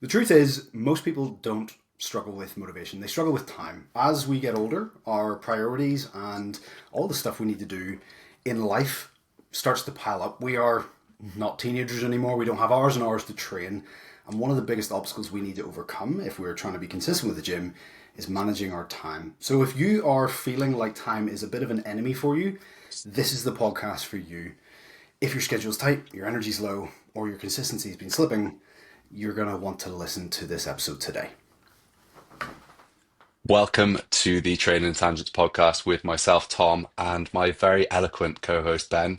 The truth is, most people don't struggle with motivation. They struggle with time. As we get older, our priorities and all the stuff we need to do in life starts to pile up. We are not teenagers anymore. We don't have hours and hours to train. And one of the biggest obstacles we need to overcome if we're trying to be consistent with the gym is managing our time. So if you are feeling like time is a bit of an enemy for you, this is the podcast for you. If your schedule's tight, your energy's low, or your consistency's been slipping, you're going to want to listen to this episode today. Welcome to the Training and Tangents podcast with myself, Tom, and my very eloquent co-host Ben,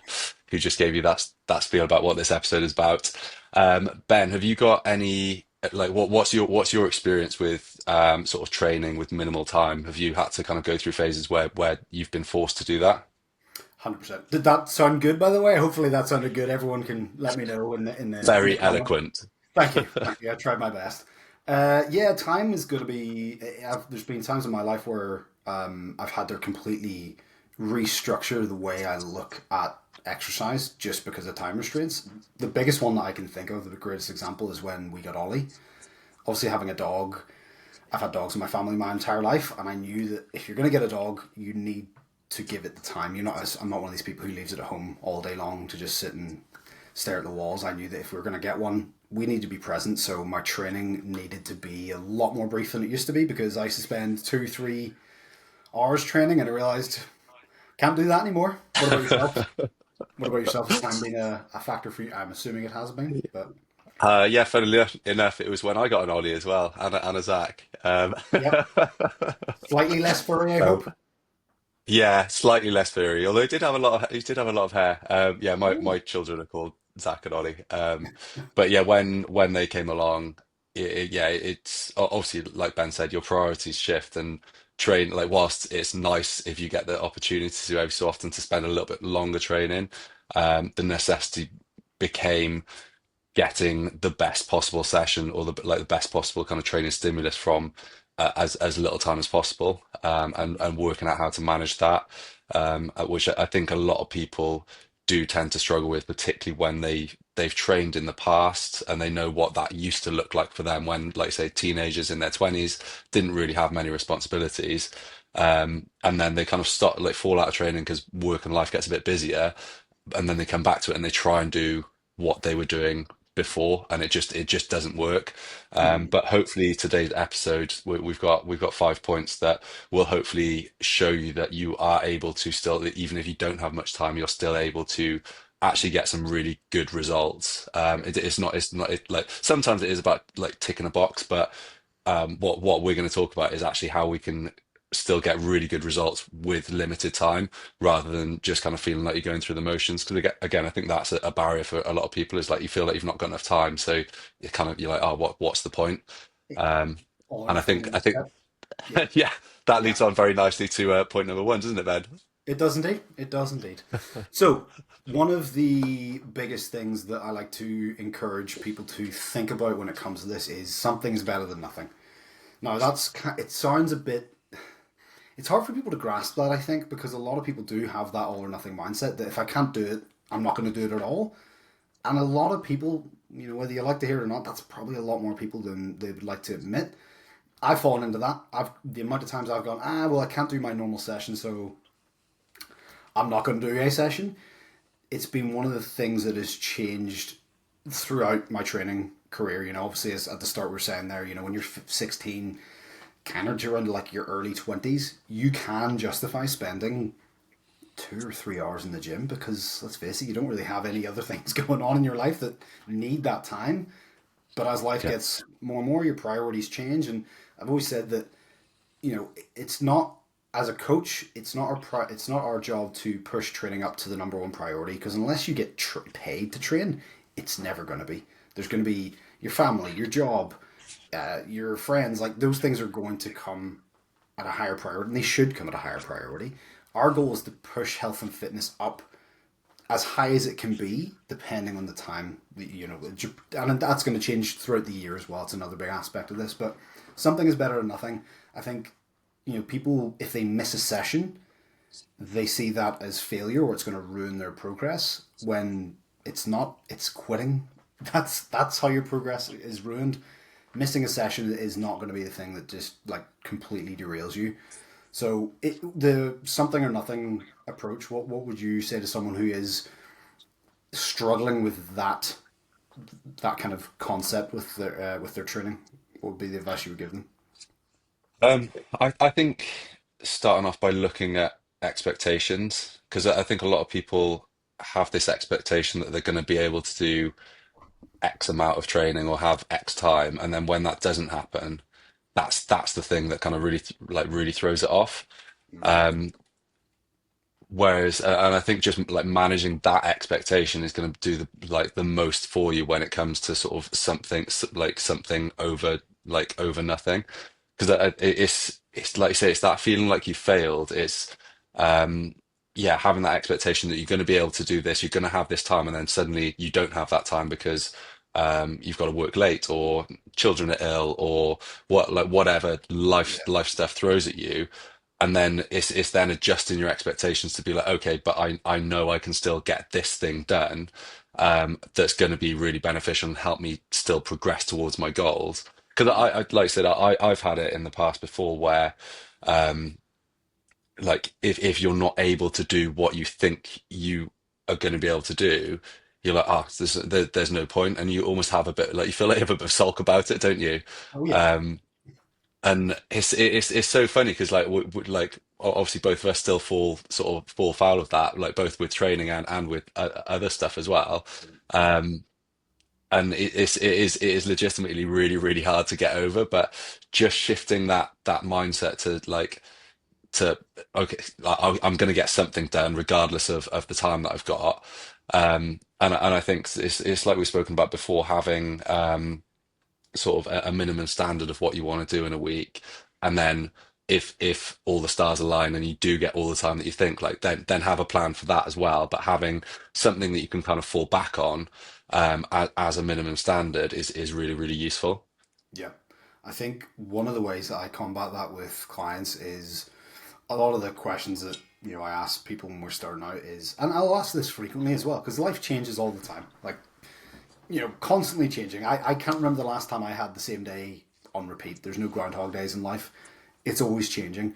who just gave you that spiel about what this episode is about. Ben, have you got any what's your experience with sort of training with minimal time? Have you had to kind of go through phases where you've been forced to do that? 100%. Did that sound good, by the way? Hopefully that sounded good. Everyone can let me know in the Very comments. eloquent. Thank you. Thank you. I tried my best. Yeah, time is going to be. There's been times in my life where I've had to completely restructure the way I look at exercise just because of time restraints. The biggest one that I can think of, the greatest example, is when we got Ollie. Obviously, having a dog, I've had dogs in my family my entire life, and I knew that if you're going to get a dog, you need to give it the time. I'm not one of these people who leaves it at home all day long to just sit and stare at the walls. I knew that if we were going to get one, we need to be present. So my training needed to be a lot more brief than it used to be because I used to spend 2, 3 hours training, and I realized can't do that anymore. What about yourself? What about yourself? Has time been a factor for you? I'm assuming it has been, but Yeah, funnily enough, it was when I got an Ollie as well, and a Zach. yep, slightly less furry, I So hope. yeah, slightly less furry, although he did have a lot of hair. Yeah, my Ooh. children are called Zach and Ollie. But yeah, when they came along, yeah, it's obviously like Ben said, your priorities shift and train. Like whilst it's nice if you get the opportunity to every so often to spend a little bit longer training, the necessity became getting the best possible session or the best possible kind of training stimulus from as little time as possible, and working out how to manage that, which I think a lot of people do tend to struggle with, particularly when they've trained in the past and they know what that used to look like for them when, like say, teenagers in their 20s didn't really have many responsibilities. And then they kind of start like fall out of training because work and life gets a bit busier, and then they come back to it and they try and do what they were doing before, and it just doesn't work. Mhm. But hopefully today's episode, we've got 5 points that will hopefully show you that you are able to still, even if you don't have much time, you're still able to actually get some really good results. Like sometimes it is about like ticking a box, but what we're going to talk about is actually how we can still get really good results with limited time rather than just kind of feeling like you're going through the motions. Because again, I think that's a barrier for a lot of people is like you feel like you've not got enough time, so you're like, oh, what's the point? Um, All or and I nothing think I think mindset. Yeah, yeah, that yeah. leads on very nicely to point number one, doesn't it, Ben? It does indeed. It does indeed. So, one of the biggest things that I like to encourage people to think about when it comes to this is something is better than nothing. Now, it sounds a bit. It's hard for people to grasp that, I think, because a lot of people do have that all or nothing mindset that if I can't do it, I'm not going to do it at all. And a lot of people, whether you like to hear it or not, that's probably a lot more people than they would like to admit. I've fallen into that. The amount of times I've gone, well, I can't do my normal session, so I'm not going to do a session. It's been one of the things that has changed throughout my training career. Obviously, as at the start we are saying there, when you're 16, kind of around like your early 20s, you can justify spending 2 or 3 hours in the gym because let's face it, you don't really have any other things going on in your life that need that time. But as life Yeah. gets more and more, your priorities change. And I've always said that it's not as a coach, it's not our job to push training up to the number one priority because unless you get paid to train, it's never going to be. There's going to be your family, your job, your friends. Like those things are going to come at a higher priority, and they should come at a higher priority. Our goal is to push health and fitness up as high as it can be, depending on the time. And that's going to change throughout the year as well. It's another big aspect of this, but something is better than nothing. I think people, if they miss a session, they see that as failure or it's going to ruin their progress. When it's not, it's quitting. That's how your progress is ruined. missing a session is not going to be the thing that just like completely derails you. So the something or nothing approach, what would you say to someone who is struggling with that kind of concept with their training? What would be the advice you would give them? Um, I think starting off by looking at expectations, because I think a lot of people have this expectation that they're going to be able to do X amount of training or have X time, and then when that doesn't happen, that's the thing that kind of really throws it off. Mm. Um, Whereas, and I think just like managing that expectation is going to do the most for you when it comes to sort of like something over over nothing, because it's like you say, it's that feeling like you failed. It's um yeah, having that expectation that you're going to be able to do this, you're going to have this time, and then suddenly you don't have that time because you've got to work late or children are ill or whatever Yeah. life stuff throws at you, and then it's then adjusting your expectations to be like, okay, but I know I can still get this thing done, that's going to be really beneficial and help me still progress towards my goals. Because I like I said, I've had it in the past before where um like if you're not able to do what you think you are going to be able to do, you're like, there's no point, and you almost have a bit like you feel like you have a bit of sulk about it, don't you? Oh yeah. Um, and it's so funny because like obviously both of us still fall foul of that, like both with training and with other stuff as well. Um, and it is legitimately really hard to get over, but just shifting that mindset to to okay, I'm going to get something done regardless of the time that I've got. And I think it's like we've spoken about before, having sort of a minimum standard of what you want to do in a week, and then if all the stars align and you do get all the time that you think, like then have a plan for that as well. But having something that you can kind of fall back on as a minimum standard is really useful. Yeah. I think one of the ways that I combat that with clients is a lot of the questions that I ask people when we're starting out is, and I'll ask this frequently as well because life changes all the time, like constantly changing. I can't remember the last time I had the same day on repeat. There's no Groundhog Days in life. It's always changing.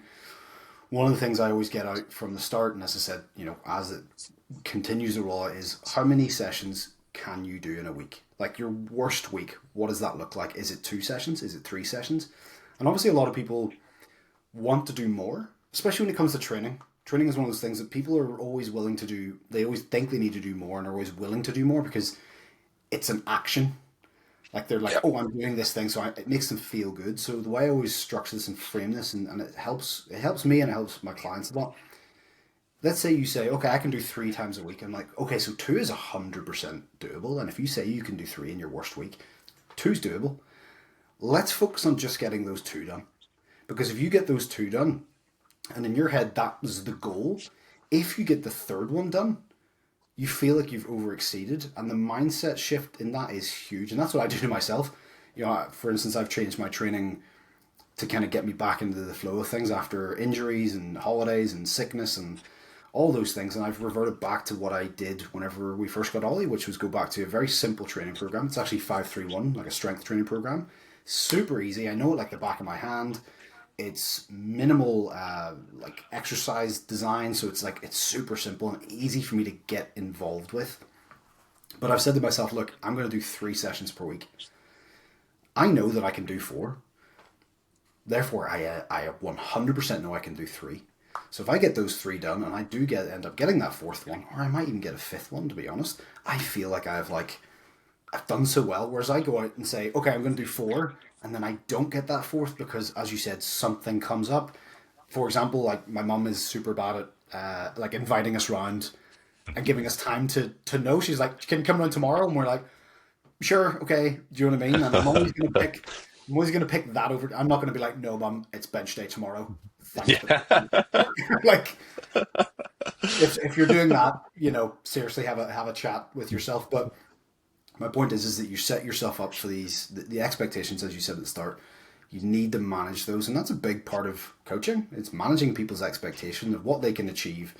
One of the things I always get out from the start, and as I said, as it continues to roll out, is how many sessions can you do in a week? Like your worst week, what does that look like? Is it 2 sessions? Is it 3 sessions? And obviously, a lot of people want to do more, especially when it comes to training. Training is one of those things that people are always willing to do. They always think they need to do more and are always willing to do more because it's an action. Like they're like, Yeah. oh, I'm doing this thing, so it makes them feel good. So the way I always structure this and frame this, and it helps me and it helps my clients a lot. Let's say you say, okay, I can do 3 times a week. I'm like, okay, so two is 100% doable. And if you say you can do three in your worst week, two's doable. Let's focus on just getting those two done. Because if you get those two done, and in your head that was the goal, if you get the third one done, you feel like you've overexceeded, and the mindset shift in that is huge. And that's what I do to myself. For instance, I've changed my training to kind of get me back into the flow of things after injuries and holidays and sickness and all those things. And I've reverted back to what I did whenever we first got Ollie, which was go back to a very simple training program. It's actually 531, like a strength training program. Super easy. I know it like the back of my hand. It's minimal like exercise design, so it's super simple and easy for me to get involved with. But I've said to myself, look, I'm going to do 3 sessions per week. I know that I can do four. Therefore, I 100% know I can do three. So if I get those three done and I do end up getting that fourth one, or I might even get a fifth one, to be honest, I feel like I've done so well. Whereas I go out and say, okay, I'm going to do four, and then I don't get that fourth because, as you said, something comes up. For example, like my mum is super bad at like inviting us round and giving us time to know. She's like, "Can you come around tomorrow?" And we're like, "Sure, okay." Do you know what I mean? And I'm always gonna pick that over. I'm not gonna be like, "No, mum, it's bench day tomorrow." Thanks, but Yeah. like if you're doing that, seriously have a chat with yourself. But my point is that you set yourself up for the expectations, as you said at the start. You need to manage those, and that's a big part of coaching. It's managing people's expectation of what they can achieve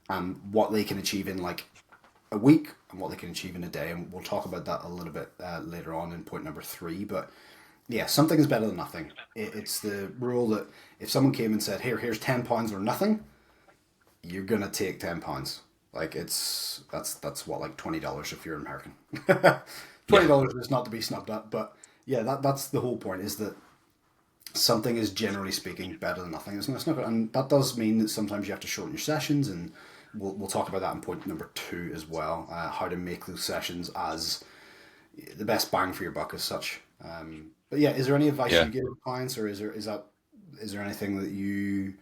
and what they can achieve in like a week and what they can achieve in a day. And we'll talk about that a little bit later on in point number 3. But Yeah, something is better than nothing. It's the rule that if someone came and said, here's £10 or nothing," you're gonna take £10. Like that's what, like $20 if you're American. Yeah. $20 is not to be snubbed at, but yeah, that's the whole point, is that something is generally speaking better than nothing. It's not, and that does mean that sometimes you have to shorten your sessions, and we'll talk about that in point number two as well. How to make those sessions as the best bang for your buck as such. But yeah, is there any advice Yeah. you give clients, or is there anything that you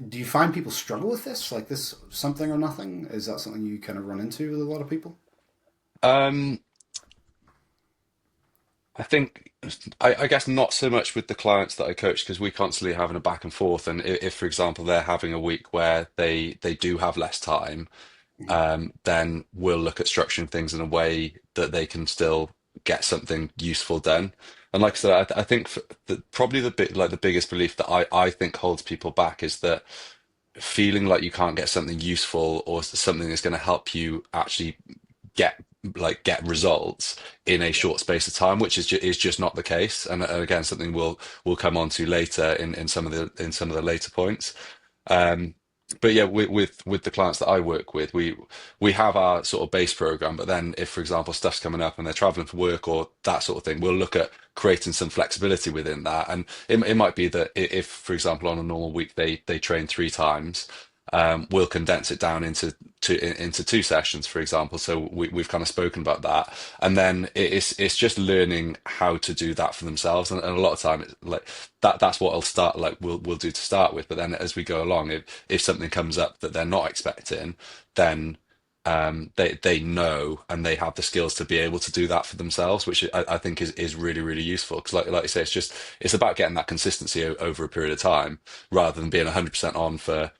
do you find people struggle with this, like this something or nothing? Is that something you kind of run into with a lot of people? Um, I think I guess not so much with the clients that I coach because we constantly having a back and forth. And if, for example, they're having a week where they do have less time, Mhm. then we'll look at structuring things in a way that they can still get something useful done. And like I said, I think probably the biggest belief that I think holds people back is that feeling like you can't get something useful or something that's going to help you actually get get results in a Yeah. short space of time, which is just not the case. And again, something we'll come on to later in some of the later points. Um, but yeah, with the clients that I work with, we have our sort of base program, but then if, for example, stuff's coming up and they're traveling for work or that sort of thing, we'll look at creating some flexibility within that. And it might be that if, for example, on a normal week they train three times, we'll condense it down into two sessions, for example. So we've kind of spoken about that, and then it's just learning how to do that for themselves. And a lot of time, it's like that's what I'll start like we'll do to start with. But then as we go along, if something comes up that they're not expecting, then they know and they have the skills to be able to do that for themselves, which I think is really really useful. Because like you say, it's about getting that consistency over a period of time rather than being 100% on for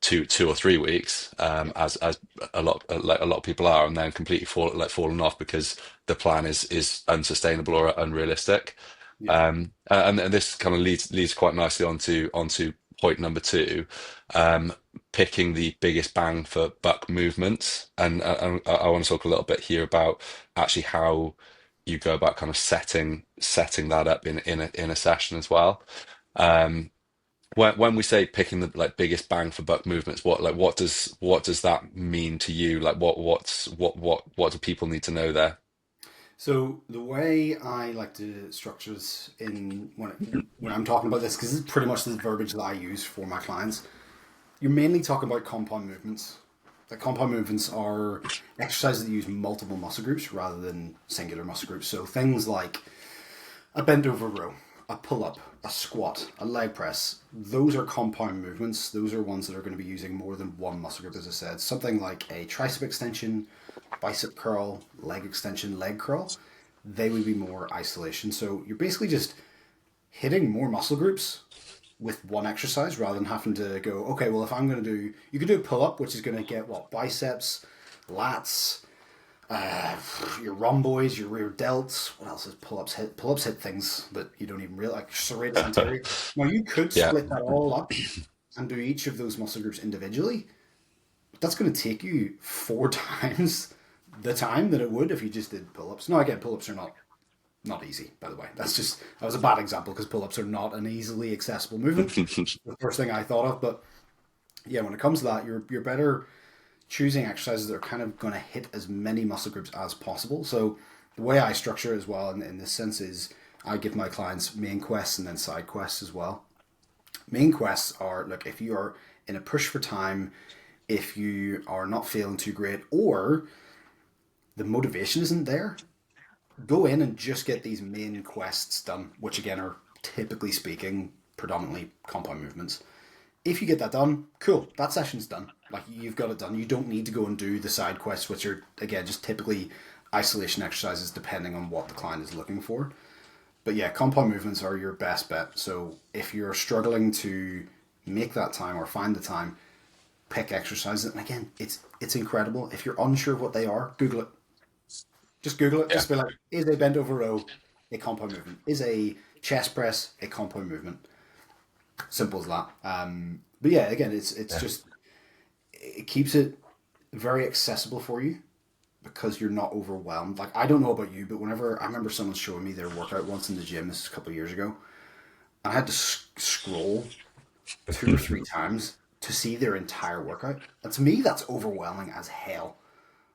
two or 3 weeks, Yeah. as a lot of people are, and then completely falling off because the plan is unsustainable or unrealistic. Yeah. And this kind of leads quite nicely onto point number two, picking the biggest bang for buck movements. And I want to talk a little bit here about actually how you go about kind of setting that up in a session as well. Um, when we say picking the biggest bang for buck movements, what does that mean to you? Like what do people need to know there? So the way I like to structure this in when I'm talking about this, because this is pretty much the verbiage that I use for my clients, you're mainly talking about compound movements. The compound movements are exercises that use multiple muscle groups rather than singular muscle groups. So things like a bent over row, a pull up, a squat, a leg press, those are compound movements. Those are ones that are going to be using more than one muscle group, as I said. Something like a tricep extension, bicep curl, leg extension, leg curl, they would be more isolation. So you're basically just hitting more muscle groups with one exercise rather than having to go, okay, well, if I'm going to do, you could do a pull up, which is going to get what? Biceps, lats, your rhomboids, your rear delts. What else is pull ups hit? Pull ups hit things that you don't even realize, like serratus anterior. Now, you could Yeah. split that all up and do each of those muscle groups individually, but that's going to take you four times the time that it would if you just did pull ups. Now, again, pull ups are not easy, by the way. That was a bad example because pull ups are not an easily accessible movement. The first thing I thought of, but yeah, when it comes to that, you're better choosing exercises that are kind of going to hit as many muscle groups as possible. So the way I structure it as well in this sense is I give my clients main quests and then side quests as well. Main quests are, look, if you are in a push for time, if you are not feeling too great, or the motivation isn't there, go in and just get these main quests done, which again are typically speaking predominantly compound movements. If you get that done, cool, that session's done. Like you've got it done. You don't need to go and do the side quests, which are again just typically isolation exercises depending on what the client is looking for. But yeah, compound movements are your best bet. So if you're struggling to make that time or find the time, pick exercises. And again, it's incredible. If you're unsure of what they are, Google it. Just Google it. Yeah. Just be like, is a bent over row a compound movement? Is a chest press a compound movement? Simple as that. But yeah, again, it's Yeah. just it keeps it very accessible for you. because you're not overwhelmed. Like, I don't know about you, but whenever I remember someone showing me their workout once in the gym, this is a couple of years ago, and I had to scroll 2 or 3 times to see their entire workout. And to me, that's overwhelming as hell.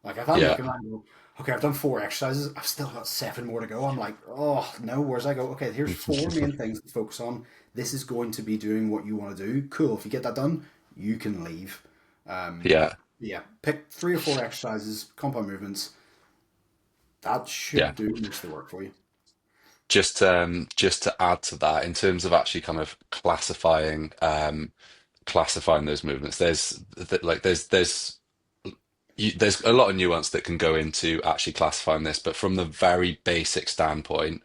Like, if I'm Yeah, looking around and go, okay, I've done 4 exercises, I've still got 7 more to go. I'm like, oh no, whereas I go, okay, here's 4 main things to focus on. This is going to be doing what you want to do. Cool. If you get that done, you can leave. Um, yeah, yeah, pick 3 or 4 exercises, compound movements. That yeah. should do most of the work for you. Just to add to that, in terms of actually kind of classifying those movements, there's a lot of nuance that can go into actually classifying this, but from the very basic standpoint,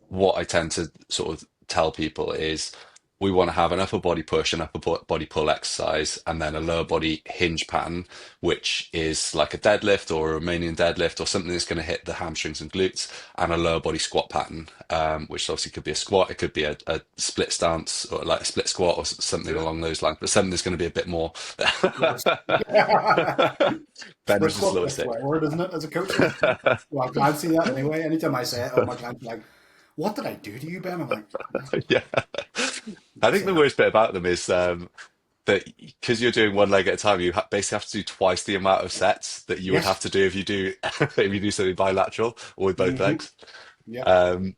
what I tend to sort of tell people is we want to have an upper body push, an body pull exercise, and then a lower body hinge pattern, which is like a deadlift or a Romanian deadlift or something that's going to hit the hamstrings and glutes, and a lower body squat pattern, which obviously could be a squat, it could be a split stance or like a split squat or something Yeah. along those lines, but something that's going to be a bit more. Yes. Ben Split was just squat's slow a as swear word, isn't it? As a coach, well, clients see that anyway. Anytime I say it, oh, my clients are like, "What did I do to you, Ben?" I'm like, Yeah. I think "Say the that." worst bit about them is that because you're doing one leg at a time, you basically have to do twice the amount of sets that you would have Yes. to do if you do if you do something bilateral or with both Hmm. legs. Yep. Um,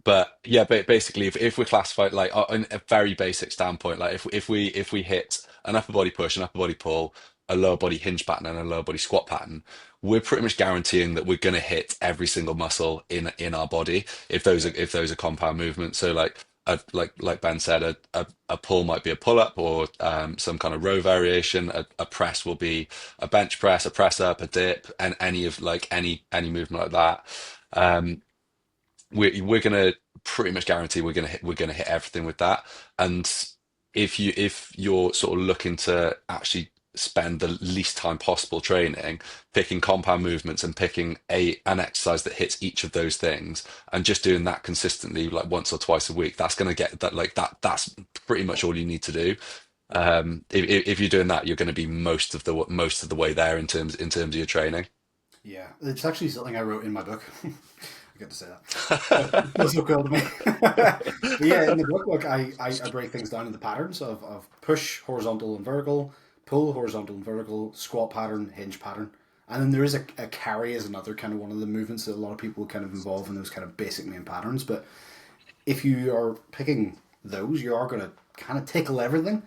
but yeah, but basically, if we're classified like on a very basic standpoint, like if we hit an upper body push, an upper body pull, a lower body hinge pattern, and a lower body squat pattern, we're pretty much guaranteeing that we're going to hit every single muscle in our body if those are compound movements. So like Ben said, a pull might be a pull up or some kind of row variation. A press will be a bench press, a press up, a dip, and any movement like that. Um, we're gonna pretty much guarantee we're gonna hit everything with that. And if you're sort of looking to actually spend the least time possible training, picking compound movements and picking an exercise that hits each of those things and just doing that consistently like once or twice a week, that's gonna get that like that's pretty much all you need to do. If you're doing that, you're going to be most of the way there in terms of your training. Yeah, it's actually something I wrote in my book. I get to say that. It feels so cool to me. But yeah, in the book, look, I break things down into patterns of push, horizontal and vertical, pull, horizontal and vertical, squat pattern, hinge pattern. And then there is a carry as another kind of one of the movements that a lot of people kind of involve in those kind of basic main patterns. But if you are picking those, you are going to kind of tickle everything.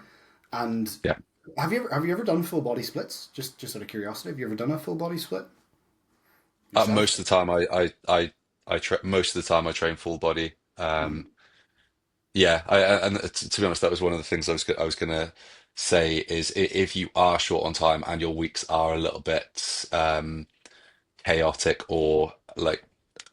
And Yeah. have you ever done full body splits? Just out of curiosity, have you ever done a full body split yourself? Most of the time, most of the time I train full body. Mm. Yeah, and to be honest, that was one of the things I was gonna say is if you are short on time and your weeks are a little bit chaotic or like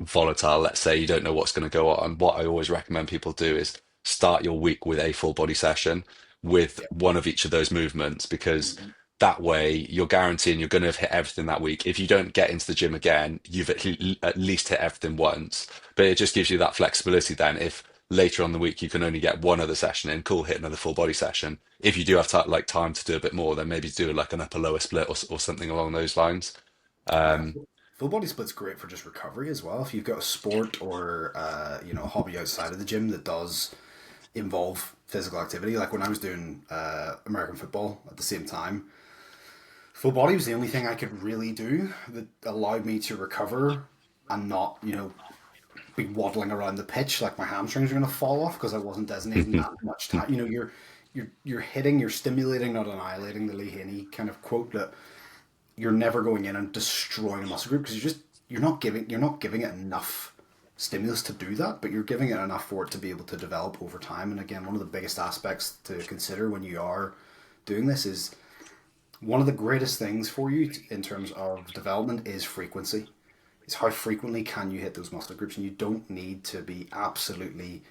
volatile, let's say you don't know what's going to go on, what I always recommend people do is start your week with a full body session with Yeah. one of each of those movements because Mhm. that way you're guaranteeing you're going to have hit everything that week. If you don't get into the gym again, you've at least hit everything once, but it just gives you that flexibility then if later on the week you can only get one other session in, cool, hit another full body session. If you do have time to do a bit more, then maybe do like an upper lower split or something along those lines. Yeah, Um, full body split's great for just recovery as well. If you've got a sport or a hobby outside of the gym that does involve physical activity, like when I was doing American football at the same time, full body was the only thing I could really do that allowed me to recover and not, be waddling around the pitch like my hamstrings are going to fall off because I wasn't designating that much time. You're hitting, you're stimulating, not annihilating, the Lee Haney kind of quote that you're never going in and destroying a muscle group because you're not giving it enough stimulus to do that, but you're giving it enough for it to be able to develop over time. And again, one of the biggest aspects to consider when you are doing this is one of the greatest things for you in terms of development is frequency. It's how frequently can you hit those muscle groups, and you don't need to be absolutely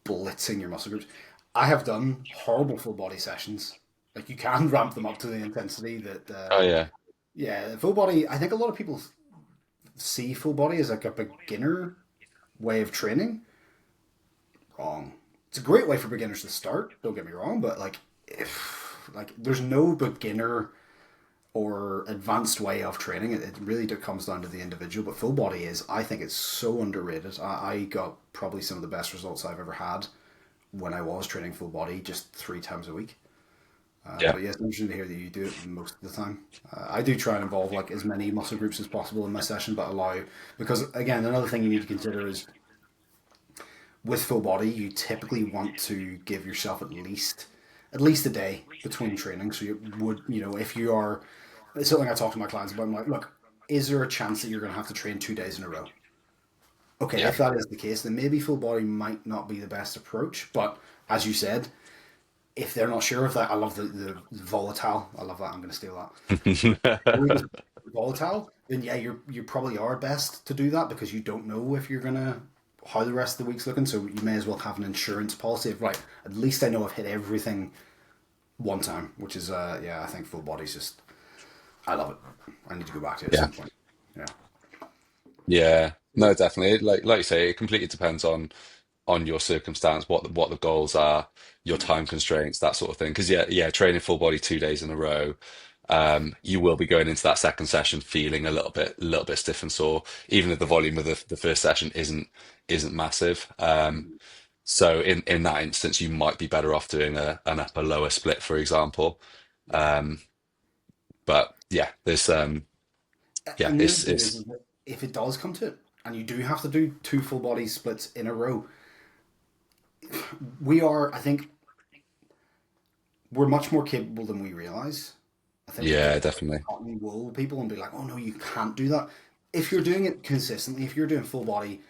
blitzing your muscle groups. I have done horrible full body sessions. Like you can ramp them up to the intensity that oh yeah. yeah, full body. I think a lot of people see full body as like a beginner way of training. Wrong. It's a great way for beginners to start. Don't get me wrong, but like if like there's no beginner or advanced way of training. It really comes down to the individual. But full body is, I think it's so underrated. I got probably some of the best results I've ever had when I was training full body just 3 times a week. Yeah. But yeah, it's interesting to hear that you do it most of the time. I do try and involve like as many muscle groups as possible in my session, but allow, because again, another thing you need to consider is with full body, you typically want to give yourself at least a day between training. So you would, if you are, it's something I talk to my clients about. I'm like, look, is there a chance that you're going to have to train 2 days in a row? Okay, Yeah. if that is the case, then maybe full body might not be the best approach. But as you said, if they're not sure of that, I love the volatile. I love that. I'm going to steal that. Volatile, then yeah, you probably are best to do that because you don't know if you're gonna how the rest of the week's looking. So you may as well have an insurance policy of right. At least I know I've hit everything one time, which is yeah. I think full body's just I love it. I need to go back to it at Yeah. some point. Yeah, Yeah, no, definitely. Like you say, it completely depends on your circumstance, what the goals are, your time constraints, that sort of thing. Because yeah, training full body 2 days in a row, you will be going into that second session feeling a little bit stiff and sore, even if the volume of the first session isn't massive. So in that instance, you might be better off doing an upper lower split, for example. yeah. Um, but yeah, there's yeah, And the other thing it's is that if it does come to it, and you do have to do two full body splits in a row, we are. I think we're much more capable than we realize. I think we yeah, get definitely. cotton wool people and be like, oh no, you can't do that. If you're doing it consistently, if you're doing full body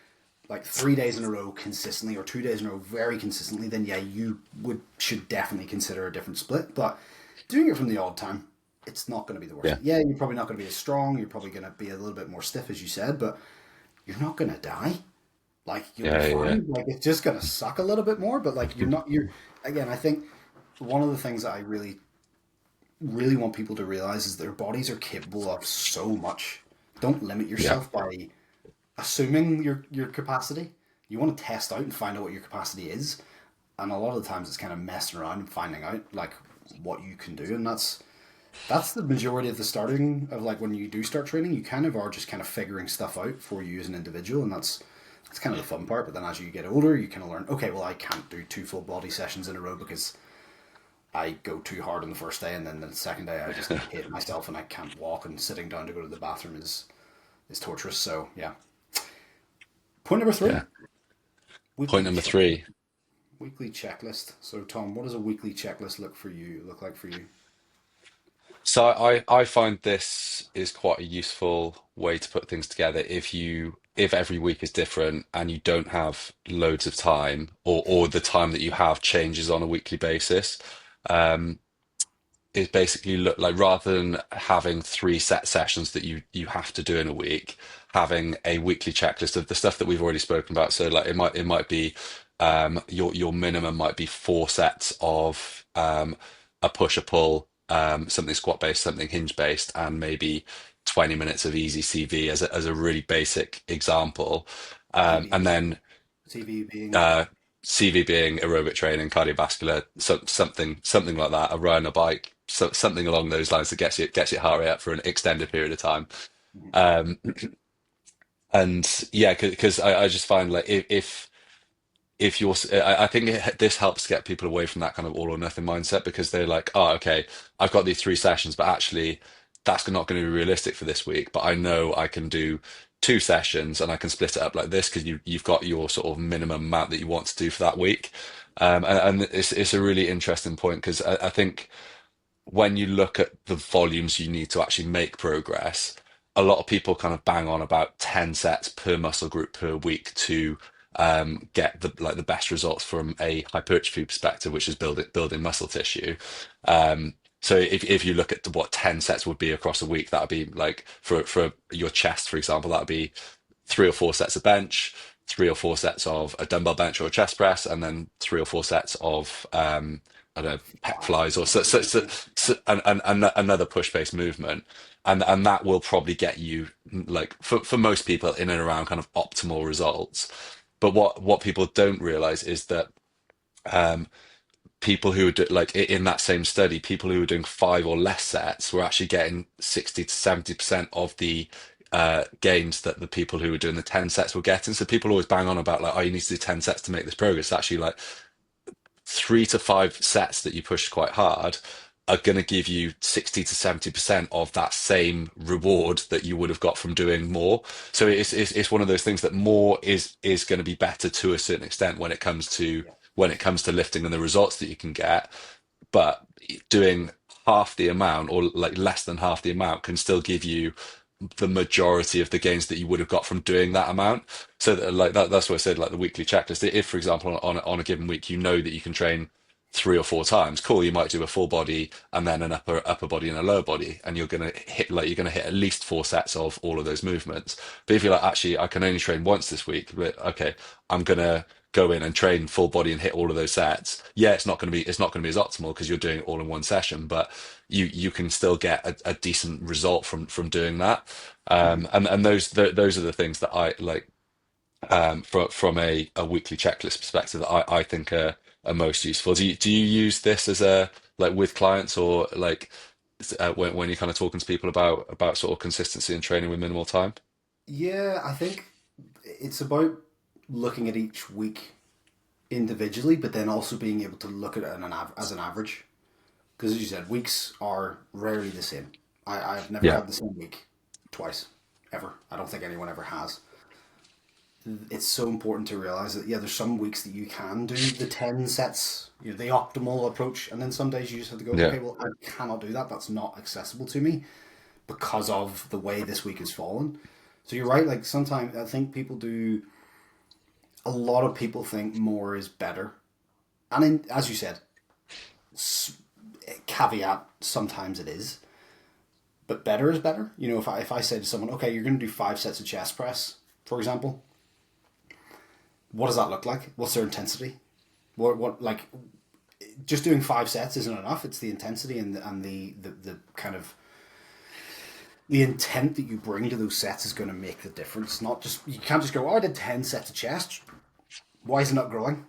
like 3 days in a row consistently or 2 days in a row very consistently, then yeah, you would should definitely consider a different split. But doing it from the odd time, it's not going to be the worst. Yeah, Yeah, you're probably not going to be as strong. You're probably going to be a little bit more stiff, as you said, but you're not going to die. Like you'll be yeah, yeah, fine. Like it's just going to suck a little bit more, but like you're not. You're again. I think one of the things that I really want people to realize is their bodies are capable of so much. Don't limit yeah. yourself by assuming your capacity. You want to test out and find out what your capacity is, and a lot of the times it's kind of messing around and finding out like what you can do, and that's the majority of the starting of like when you do start training, you kind of are just kind of figuring stuff out for you as an individual, and that's kind of the fun part. But then as you get older, you kind of learn, okay, well I can't do two full body sessions in a row because I go too hard on the first day, and then the second day I just hate myself and I can't walk, and sitting down to go to the bathroom is torturous. So yeah. Point number three: Yeah. Point weekly number three. weekly checklist. So Tom, what does a weekly checklist look like for you? So I find this is quite a useful way to put things together if every week is different and you don't have loads of time or the time that you have changes on a weekly basis. Um, it basically look like rather than having three set sessions that you have to do in a week, having a weekly checklist of the stuff that we've already spoken about. So like it might be your minimum might be 4 sets of a push, a pull, something squat based, something hinge based, and maybe 20 minutes of easy CV as a really basic example. CV, And then CV being uh, CV being aerobic training, cardiovascular, something like that, a run, a bike, something along those lines that gets your heart rate up for an extended period of time. Um, and yeah, because I just find like if you're, I think this helps get people away from that kind of all or nothing mindset because they're like, oh, okay, I've got these 3 sessions, but actually that's not going to be realistic for this week. But I know I can do 2 sessions and I can split it up like this because you've got your sort of minimum amount that you want to do for that week. And it's a really interesting point because I think when you look at the volumes you need to actually make progress, a lot of people kind of bang on about 10 sets per muscle group per week to get the best results from a hypertrophy perspective, which is building muscle tissue. So if you look at what 10 sets would be across a week, that would be like for your chest, for example, that would be 3 or 4 sets of bench, 3 or 4 sets of a dumbbell bench or a chest press, and then 3 or 4 sets of I don't know, pec flies or another push-based movement, and that will probably get you like for most people in and around kind of optimal results. But what people don't realize is that people who were like in that same study, people who were doing five or less sets were actually getting 60 to 70% of the gains that the people who were doing the 10 sets were getting. So people always bang on about like, oh, you need to do 10 sets to make this progress. Actually, like 3 to 5 sets that you push quite hard are going to give you 60 to 70% of that same reward that you would have got from doing more. So it's one of those things that more is going to be better to a certain extent when it comes to lifting and the results that you can get. But doing half the amount or like less than half the amount can still give you the majority of the gains that you would have got from doing that amount. So that, like that's what I said, like the weekly checklist. If, for example, on a given week, you know that you can train 3 or 4 times, cool. You might do a full body and then an upper body and a lower body, and you're gonna hit at least 4 sets of all of those movements. But if you're like, actually, I can only train once this week, but okay, I'm gonna go in and train full body and hit all of those sets. Yeah, it's not gonna be as optimal because you're doing it all in one session, but you can still get a decent result from doing that. Mhm. And those are the things that I like from a weekly checklist perspective that I think are most useful. Do you use this as a like with clients or like when you're kind of talking to people about sort of consistency and training with minimal time? Yeah, I think it's about looking at each week individually, but then also being able to look at it as an average. Because as you said, weeks are rarely the same. I've never Yeah, had the same week twice, ever. I don't think anyone ever has. It's so important to realize that, yeah, there's some weeks that you can do the 10 sets, the optimal approach, and then some days you just have to go, yeah, okay, well, I cannot do that. That's not accessible to me because of the way this week has fallen. So you're right, like sometimes I think a lot of people think more is better. And as you said, caveat, sometimes it is, but better is better. If I say to someone, okay, you're going to do 5 sets of chest press, for example, what does that look like? What's their intensity? What like just doing 5 sets isn't enough. It's the intensity and the kind of the intent that you bring to those sets is going to make the difference. Not just you can't just go, oh, I did 10 sets of chest. Why is it not growing?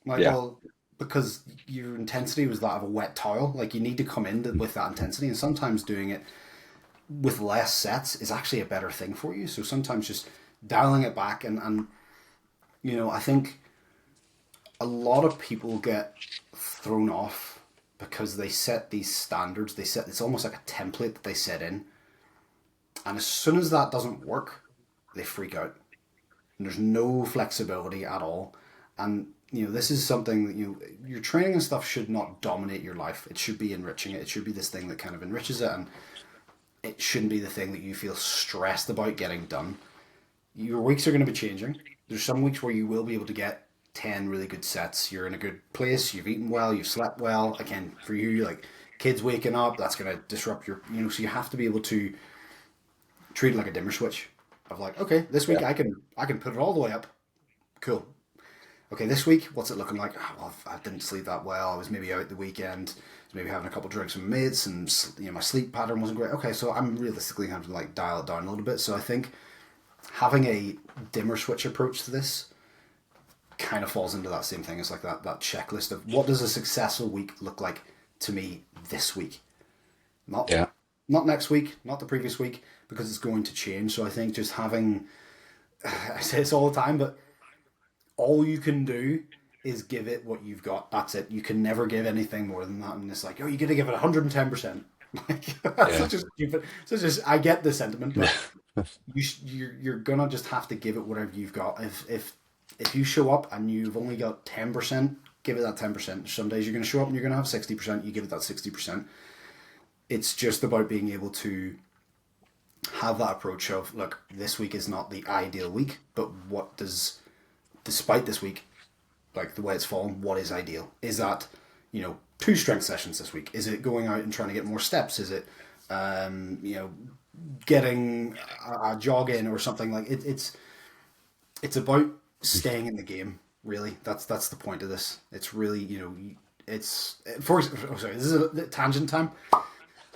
Like, yeah, well, because your intensity was that of a wet towel. Like, you need to come in with that intensity, and sometimes doing it with less sets is actually a better thing for you. So sometimes just dialing it back and I think a lot of people get thrown off because they set these standards. It's almost like a template that they set in, and as soon as that doesn't work, they freak out. And there's no flexibility at all. And this is something that your training and stuff should not dominate your life. It should be enriching it. It should be this thing that kind of enriches it, and it shouldn't be the thing that you feel stressed about getting done. Your weeks are going to be changing. There's some weeks where you will be able to get 10 really good sets. You're in a good place. You've eaten well. You've slept well. Again, for you, like kids waking up, that's going to disrupt so you have to be able to treat it like a dimmer switch of like, okay, this week yeah, I can put it all the way up. Cool. Okay, this week, what's it looking like? Well, I didn't sleep that well. I was maybe out the weekend, was maybe having a couple of drinks with mates, and my sleep pattern wasn't great. Okay, so I'm realistically having to like dial it down a little bit. So I think having a dimmer switch approach to this kind of falls into that same thing as like that checklist of what does a successful week look like to me this week, not yeah, not next week, not the previous week, because it's going to change. So I think just having, I say this all the time, but all you can do is give it what you've got. That's it. You can never give anything more than that. And it's like, oh, you got to give it 110%. Like that's yeah, such a stupid. So just I get the sentiment, yeah, but you're gonna just have to give it whatever you've got. If you show up and you've only got 10%, give it that 10%. Some days you're gonna show up and you're gonna have 60%. You give it that 60%. It's just about being able to have that approach of, look, this week is not the ideal week, but what does, despite this week, like the way it's fallen, what is ideal? Is that, 2 strength sessions this week? Is it going out and trying to get more steps? Is it, um, you know, getting a jog in or something like it? It's about staying in the game. Really, that's the point of this. It's really, it's oh, sorry, this is a tangent time.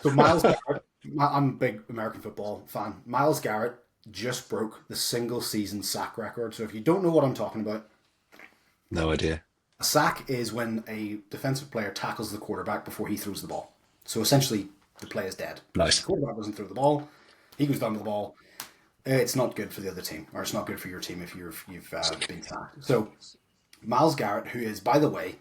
So Miles Garrett, I'm a big American football fan. Miles Garrett just broke the single season sack record. So if you don't know what I'm talking about, no idea. A sack is when a defensive player tackles the quarterback before he throws the ball. So essentially, the play is dead because the Nice. quarterback doesn't throw the ball. He goes down with the ball. It's not good for the other team, or it's not good for your team if you've been sacked. So Miles Garrett, who is, by the way,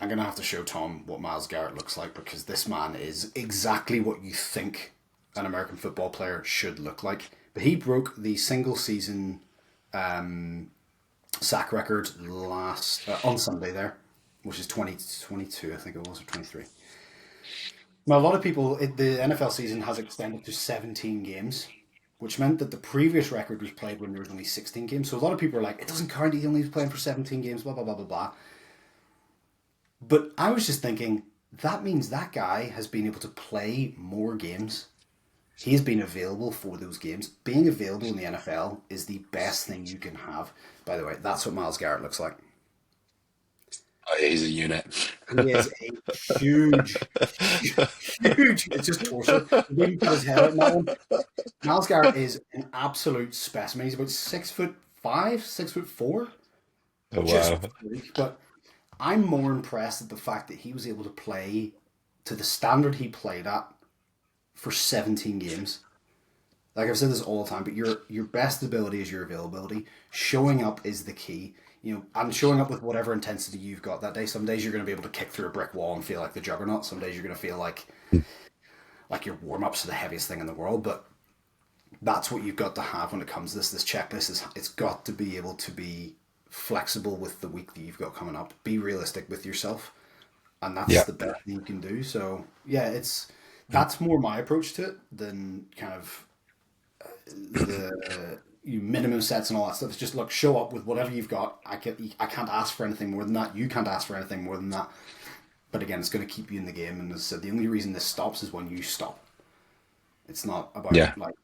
I'm gonna have to show Tom what Miles Garrett looks like because this man is exactly what you think an American football player should look like. But he broke the single season sack record last on Sunday there, which is 2022, I think it was, or 23. Now, a lot of people, the NFL season has extended to 17 games, which meant that the previous record was played when there was only 16 games. So a lot of people are like, it doesn't count, he only was playing for 17 games, blah, blah, blah, blah, blah. But I was just thinking, that means that guy has been able to play more games. He's been available for those games. Being available in the NFL is the best thing you can have. By the way, that's what Miles Garrett looks like. Oh, he's a unit. He is a huge, huge. It's just torso. He didn't put his head out in that one. Miles Garrett is an absolute specimen. He's about 6'5", 6'4", Oh just wow. a freak. But I'm more impressed at the fact that he was able to play to the standard he played at for 17 games. Like I've said this all the time, but your best ability is your availability. Showing up is the key. And showing up with whatever intensity you've got that day. Some days you're going to be able to kick through a brick wall and feel like the juggernaut. Some days you're going to feel like your warm ups are the heaviest thing in the world. But that's what you've got to have when it comes to this. This checklist is it's got to be able to be flexible with the week that you've got coming up. Be realistic with yourself, and that's Yeah. the best thing you can do. So yeah, it's that's more my approach to it than kind of the minimum sets and all that stuff. It's just look, show up with whatever you've got. I can't ask for anything more than that. You can't ask for anything more than that. But again, it's going to keep you in the game. And as I said, the only reason this stops is when you stop. It's not about Yeah. like,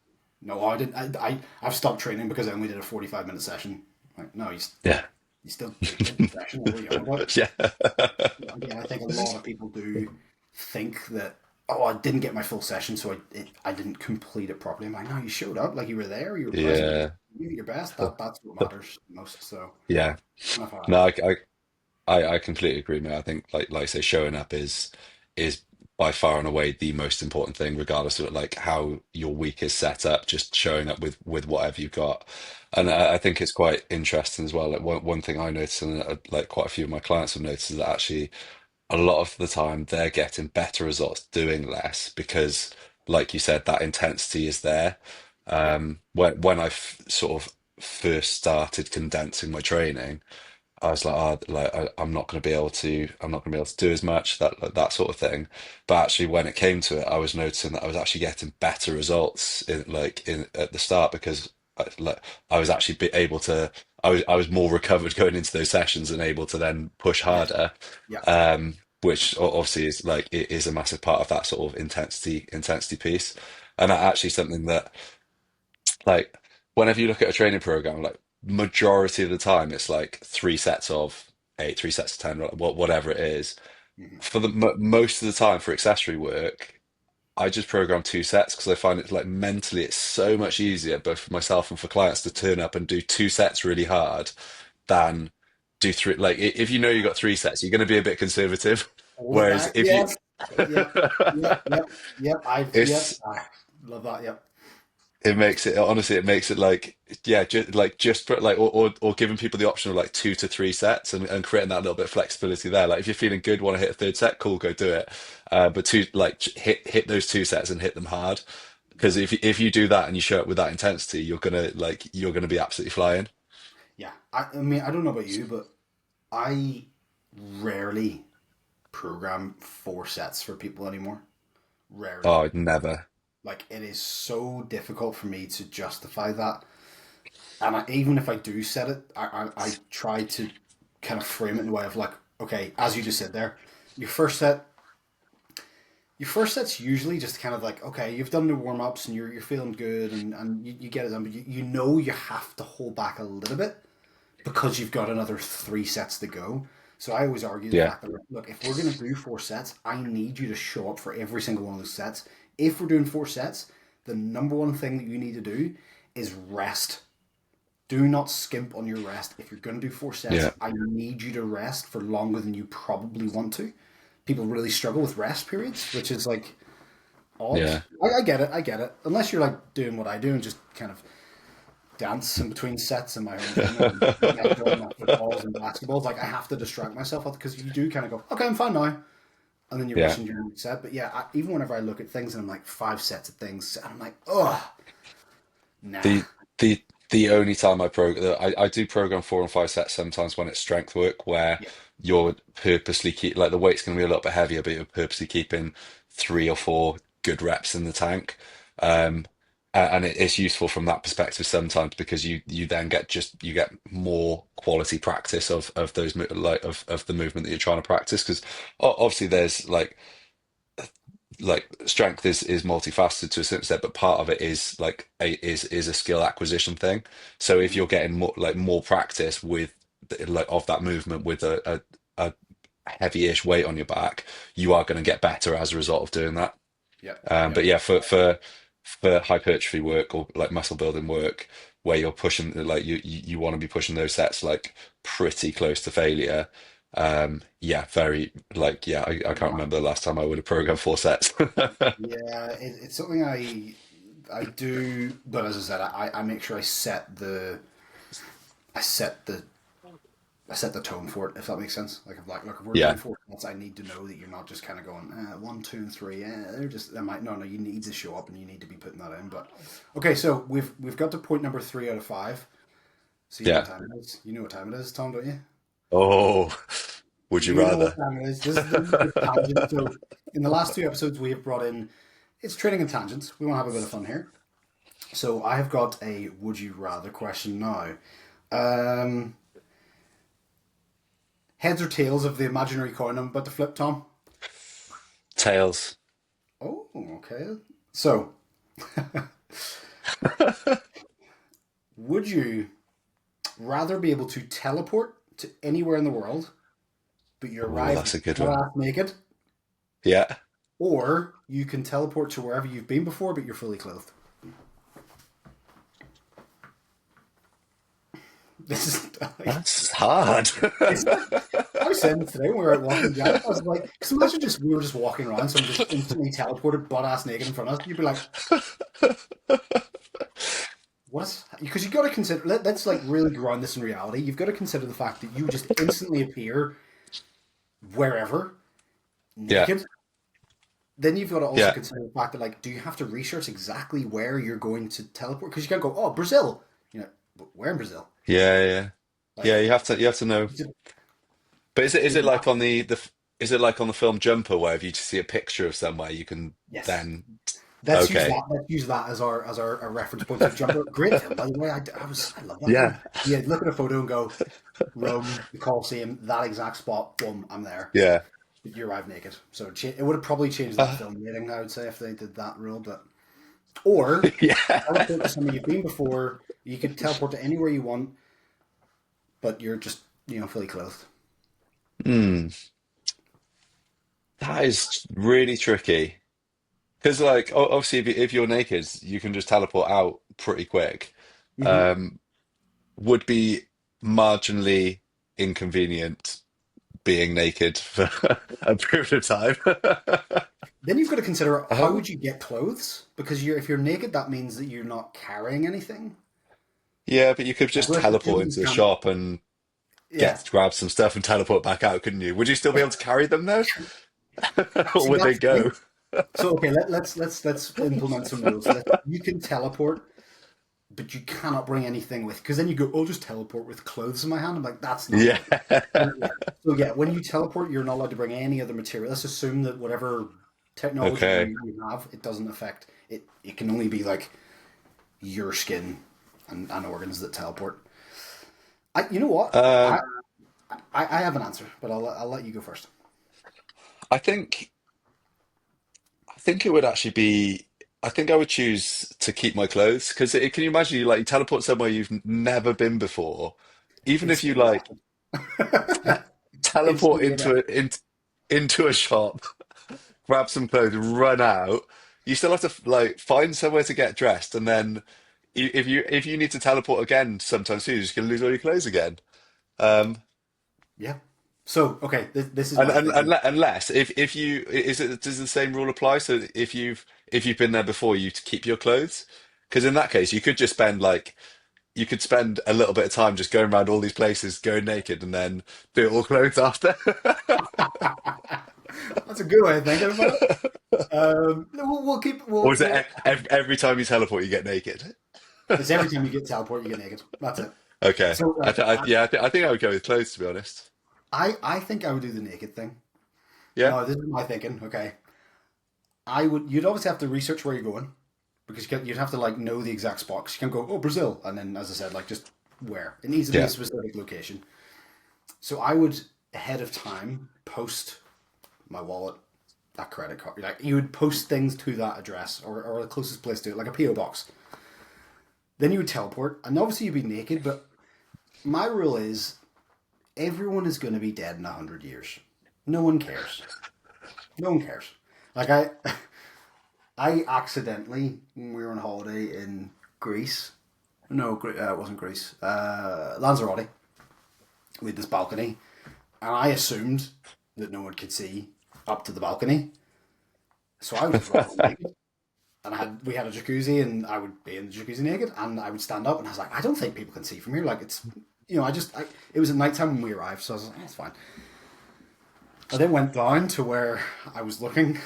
no, I didn't. I've stopped training because I only did a 45-minute session. Like, no, Yeah. you still did the session. What are you on about? Yeah. Again, I think a lot of people do think that, oh, I didn't get my full session, so I didn't complete it properly. I'm like, no, you showed up, like you were there, you were present, Yeah. you did your best. That's what matters most. So Yeah. kind of how I No, look. I completely agree, mate. I think like I say, showing up is by far and away the most important thing, regardless of like how your week is set up. Just showing up with whatever you've got, and I think it's quite interesting as well. Like one thing I noticed, and like quite a few of my clients have noticed, is that actually a lot of the time they're getting better results doing less because, like you said, that intensity is there. Yeah, When sort of first started condensing my training. I was like, oh, like I'm not going to be able to, I'm not going to be able to do as much that like, that sort of thing. But actually, when it came to it, I was noticing that I was actually getting better results in at the start because I was actually able to, I was more recovered going into those sessions and able to then push yes, harder, yeah, which obviously is like it is a massive part of that sort of intensity piece, and that actually something that like whenever you look at a training program, like majority of the time, it's like 3 sets of 8, 3 sets of 10, whatever it is. hmm For the most of the time for accessory work, I just program 2 sets because I find it like mentally it's so much easier both for myself and for clients to turn up and do 2 sets really hard than do three. Like if you know you got 3 sets, you're going to be a bit conservative. hold it Whereas back. if you Yes, yep, yep. it's Love that. Yep. it makes it honestly, it makes it like yeah, just put like or giving people the option of like 2 to 3 sets and creating that little bit of flexibility there. Like if you're feeling good, want to hit a third set, cool, go do it. But hit those 2 sets and hit them hard. Because if you do that and you show up with that intensity, you're gonna be absolutely flying. Yeah. I mean, I don't know about you, but I rarely program 4 sets for people anymore. Rarely. Oh, never. Like it is so difficult for me to justify that. And even if I do set it, I try to kind of frame it in a way of like, okay, as you just said there, your first set, your first set's usually just kind of like, okay, you've done the warm ups and you're feeling good and you get it done, but you know you have to hold back a little bit because you've got another 3 sets to go. So I always argue the Yeah, fact that look, if we're gonna do 4 sets, I need you to show up for every single one of those sets. If we're doing 4 sets, the number one thing that you need to do is rest do not skimp on your rest. If you're going to do 4 sets, Yeah. I need you to rest for longer than you probably want to. People really struggle with rest periods, which is like odd. Yeah. I get it. I get it. Unless you're like doing what I do and just kind of dance in between sets in my own gym and get going my footballs and basketballs. Like I have to distract myself because you do kind of go, okay, I'm fine now, and then you're Yeah. rushing your next set. But yeah, even whenever I look at things and I'm like 5 sets of things, and I'm like, oh, nah. The the only time I do program 4 and 5 sets sometimes when it's strength work where Yeah, you're purposely keep like the weight's going to be a little bit heavier, but you're purposely keeping 3 or 4 good reps in the tank. Um, and it's useful from that perspective sometimes because you then you get more quality practice of those of the movement that you're trying to practice because obviously there's like strength is multifaceted to a certain extent, but part of it is is a skill acquisition thing. So if mhm, you're getting more practice with of that movement with a heavy-ish weight on your back, you are going to get better as a result of doing that. yeah, yeah, But yeah, for hypertrophy work or like muscle building work, where you're pushing like you want to be pushing those sets like pretty close to failure. Yeah, very like yeah, I can't yeah. remember the last time I would have programmed 4 sets. Yeah, it's something I do, but as I said, I make sure I set the I set the tone for it, if that makes sense. Like, look, if we're doing Yeah, 4 minutes, I need to know that you're not just kind of going, 1, 2, and 3. They're just, they might, no, you need to show up and you need to be putting that in. But, okay, so we've got to point number 3 out of 5. So you know what yeah. time it is. You know what time it is, Tom, don't you? Oh, would you You know what rather? time it is. This is the tangent. So, in the last 2 episodes, we have brought in, it's training and tangents. We want to have a bit of fun here. So, I have got a would you rather question now. Um, Heads or tails of the imaginary coin I'm about to flip, Tom? Tails. Oh, okay. So, would you rather be able to teleport to anywhere in the world, but you Oh, arrive that's a good butt one. ass naked, Yeah. or you can teleport to wherever you've been before, but you're fully clothed? This is That's hard. isn't it? I was saying this today when we were out walking down. I was like, because imagine just we were just walking around, someone just instantly teleported butt ass naked in front of us. You'd be like, what? Because you got to consider. Let's like really ground this in reality. You've got to consider the fact that you just instantly appear wherever Yeah. naked. Then you've got to also Yeah. consider the fact that like, do you have to research exactly where you're going to teleport? Because you can't go, oh, Brazil. You know, but where in Brazil? Yeah. Yeah. Yeah. Like, You have to know. is it, But is is it like that, on is it like on the film Jumper where if you just see a picture of somewhere you can yes. then Let's use okay. that. Let's use that as our reference point. So Jumper, great film by the way. I love that film. Yeah. Yeah, look at a photo and go Rome, the Colosseum, that exact spot. Boom, I'm there. Yeah. But you arrive naked. So it would have probably changed that Uh, film rating. I would say if they did that rule, but or yeah. teleport to somewhere you've been before. You could teleport to anywhere you want, but you're just fully clothed. Hmm. That is really tricky. Because like obviously if you're naked, you can just teleport out pretty quick. Hmm. Um, would be marginally inconvenient being naked for a period of time. Then you've got to consider how Um, would you get clothes because if you're naked, that means that you're not carrying anything. yeah, but you could just Whereas the teleport gym, you into the can't. shop and Yeah. grab some stuff and teleport back out, couldn't you? Would you still be able to carry them though? Or See, would they that's the go? thing. So okay, let's implement some rules. You can teleport, but you cannot bring anything with. Because then you go, "I'll just teleport with clothes in my hand." I'm like, that's not Yeah. good. Yeah. So yeah, when you teleport, you're not allowed to bring any other material. Let's assume that whatever technology Okay. you have, it doesn't affect it. It can only be like your skin and organs that teleport. You know what? Um, I have an answer, but I'll let you go first. I think I think it would actually be. I think I would choose to keep my clothes because can you imagine you teleport somewhere you've never been before, even if you Instantly like rapid. teleport Instantly rapid. into a shop, grab some clothes, run out. You still have to like find somewhere to get dressed, and then if you need to teleport again sometime soon, you're just gonna lose all your clothes again. Um, Yeah. So okay, this is and, my thinking. unless if you is it does the same rule apply? So if you've been there before, you to keep your clothes, because in that case, you could just spend like you could spend a little bit of time just going around all these places, going naked, and then do it all clothes after. That's a good way of thinking about it. We'll keep. Or is it every time you teleport, you get naked? It's every time you get teleport, you get naked. That's it. Okay. So right, I think I would go with clothes, to be honest. I think I would do the naked thing. Yeah. No, this is my thinking. Okay, I would. You'd obviously have to research where you're going because you'd have to like know the exact spot. 'Cause you can't go Brazil and then, as I said, like just where it needs to be a Yeah. specific location. So I would ahead of time post my wallet, that credit card. Like you would post things to that address or the closest place to it, like a PO box. Then you would teleport, and obviously you'd be naked. But my rule is everyone is going to be dead in 100 years. No one cares. No one cares. Like I accidentally when we were on holiday in Greece. No, it wasn't Greece. Lanzarote. We had this balcony, and I assumed that no one could see up to the balcony. So I was running naked, and we had a jacuzzi, and I would be in the jacuzzi naked, and I would stand up, and I was like, I don't think people can see from here. Like it's, it was at night time when we arrived, so I was like, it's fine. I then went down to where I was looking.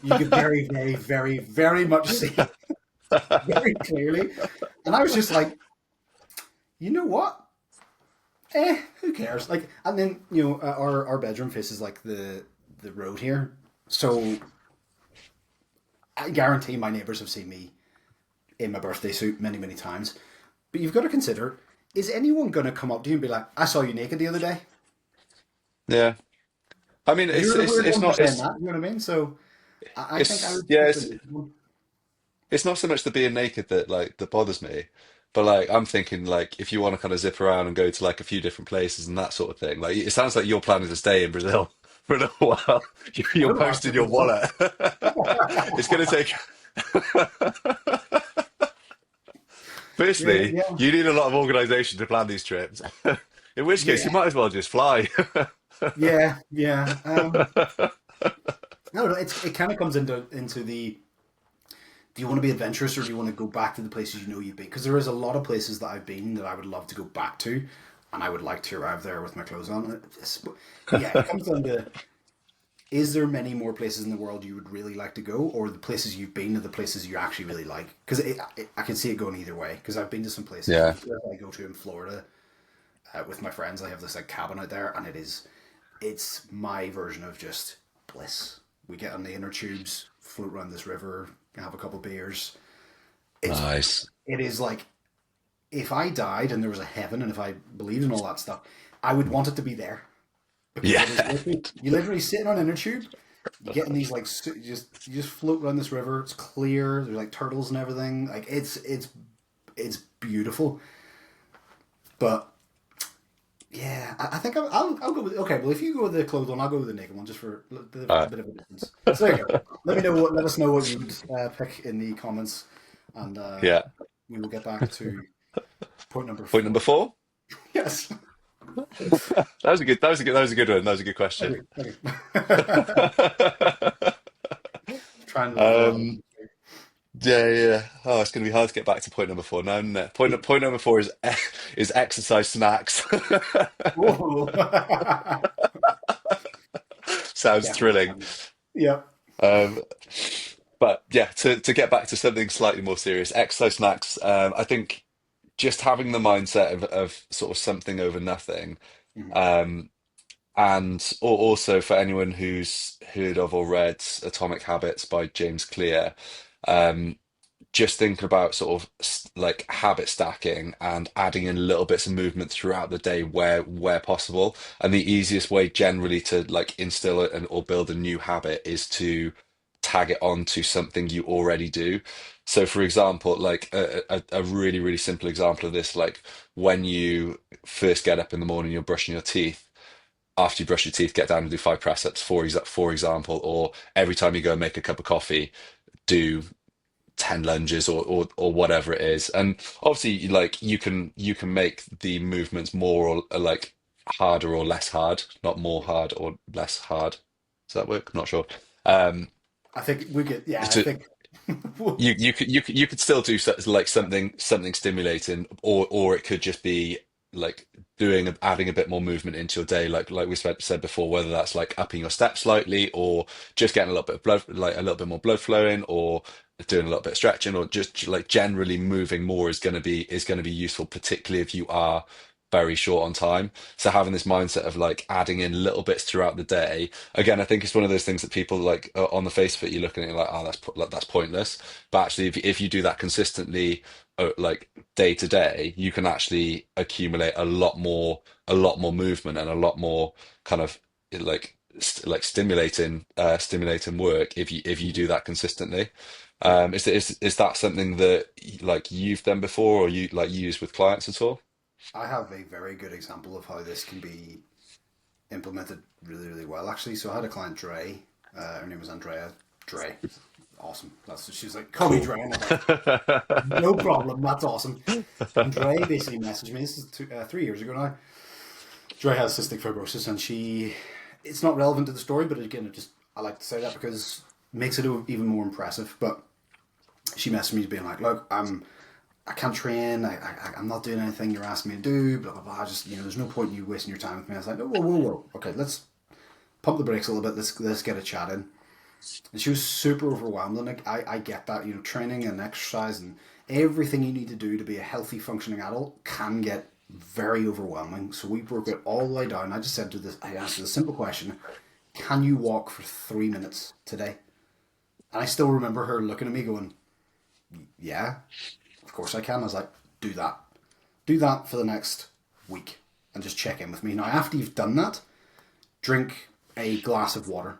You could very, very, very, very much see very clearly, and I was just like, you know what? Who cares? Like, and then our bedroom faces like the road here, so I guarantee my neighbors have seen me in my birthday suit many, many times. But you've got to consider: is anyone going to come up to you and be like, "I saw you naked the other day"? Yeah. I mean, You're the weird it's one for not saying that. You know what I mean? So I think I it's would yeah, choose the naked one. it's not so much the being naked that that bothers me, but like I'm thinking like if you want to kind of zip around and go to like a few different places and that sort of thing. Like it sounds like you're planning to stay in Brazil for a little while. I You're don't know. That's posting what your it's about. wallet. It's going to take. Yeah, Firstly, yeah, you need a lot of organisation to plan these trips. In which case, you yeah, might as well just fly. yeah, yeah. I don't know. It kind of comes into the do you want to be adventurous or do you want to go back to the places you know you've been? Because there is a lot of places that I've been that I would love to go back to, and I would like to arrive there with my clothes on. Yeah, it comes down to is there many more places in the world you would really like to go, or the places you've been are the places you actually really like? Because I can see it going either way. Because I've been to some places Yeah. that I go to in Florida with my friends. I have this like cabin out there, and it's my version of just bliss. We get on the inner tubes, float around this river, have a couple beers. It's Nice. it is like if I died and there was a heaven and if I believed in all that stuff, I would want it to be there because Yeah. it is literally you literally sitting on an inner tube. You get in these like you just float around this river. It's clear. There's like turtles and everything. Like it's beautiful. But yeah, I think I'll go with okay. Well, if you go with the clothed one, I'll go with the naked one just for All a right. bit of a difference. So there you go. Let us know what you would pick in the comments, and Yeah. we will get back to point number Point number 4. four. Yes. That was a good. That was a good. That was a good one. That was a good question. Okay. Okay. Trying to live around. Um, yeah, yeah. Oh, it's going to be hard to get back to point number four now, isn't it? Point number four is is exercise snacks. Whoa. Sounds Definitely. thrilling. Yep. Um, but yeah, to get back to something slightly more serious, exercise snacks. I think just having the mindset of sort of something over nothing. Mhm. Um, and also for anyone who's heard of or read Atomic Habits by James Clear, um, just thinking about sort of like habit stacking and adding in little bits of movement throughout the day where possible. And the easiest way generally to like instill it and or build a new habit is to tag it on to something you already do. So for example, like a really, really simple example of this, like when you first get up in the morning, you're brushing your teeth. After you brush your teeth, get down and do 5 press ups, for example, or every time you go and make a cup of coffee, do 10 lunges or whatever it is. And obviously like you can make the movements more or like harder or less hard, not more hard or less hard. Does that work? Not sure. Um, I think we get, yeah, I to, think, you could still do like something stimulating, or it could just be like adding a bit more movement into your day, like we said before, whether that's like upping your steps slightly, or just getting a little bit of blood, like a little bit more blood flowing, or doing a little bit of stretching, or just like generally moving more is going to be useful, particularly if you are very short on time. So having this mindset of like adding in little bits throughout the day, again, I think it's one of those things that people like on the face of it, you're looking at it like, oh, that's pointless. But actually, if you do that consistently, like day to day, you can actually accumulate a lot more movement and a lot more kind of like like stimulating work if you do that consistently. yeah. Is that something that like you've done before or you like use with clients at all? I have a very good example of how this can be implemented really, really well, actually. So I had a client, Dre. Her name was Andrea. Dre. Awesome. That's what she's like, call me Cool. Dre. And I'm like, no problem. That's awesome. And Dre basically messaged me. This is 3 years ago now. Dre has cystic fibrosis, and it's not relevant to the story, but again, I like to say that because it makes it even more impressive. But she messaged me being like, look, I can't train. I'm not doing anything you're asking me to do. Blah blah blah. There's no point in you wasting your time with me. I was like, whoa, whoa, whoa. Okay, let's pump the brakes a little bit. Let's get a chat in. And she was super overwhelmed. And like, I get that. Training and exercise and everything you need to do to be a healthy, functioning adult can get very overwhelming. So we broke it all the way down. I asked her the simple question: can you walk for 3 minutes today? And I still remember her looking at me going, yeah, of course I can. I was like, do that. Do that for the next week and just check in with me. Now, after you've done that, drink a glass of water,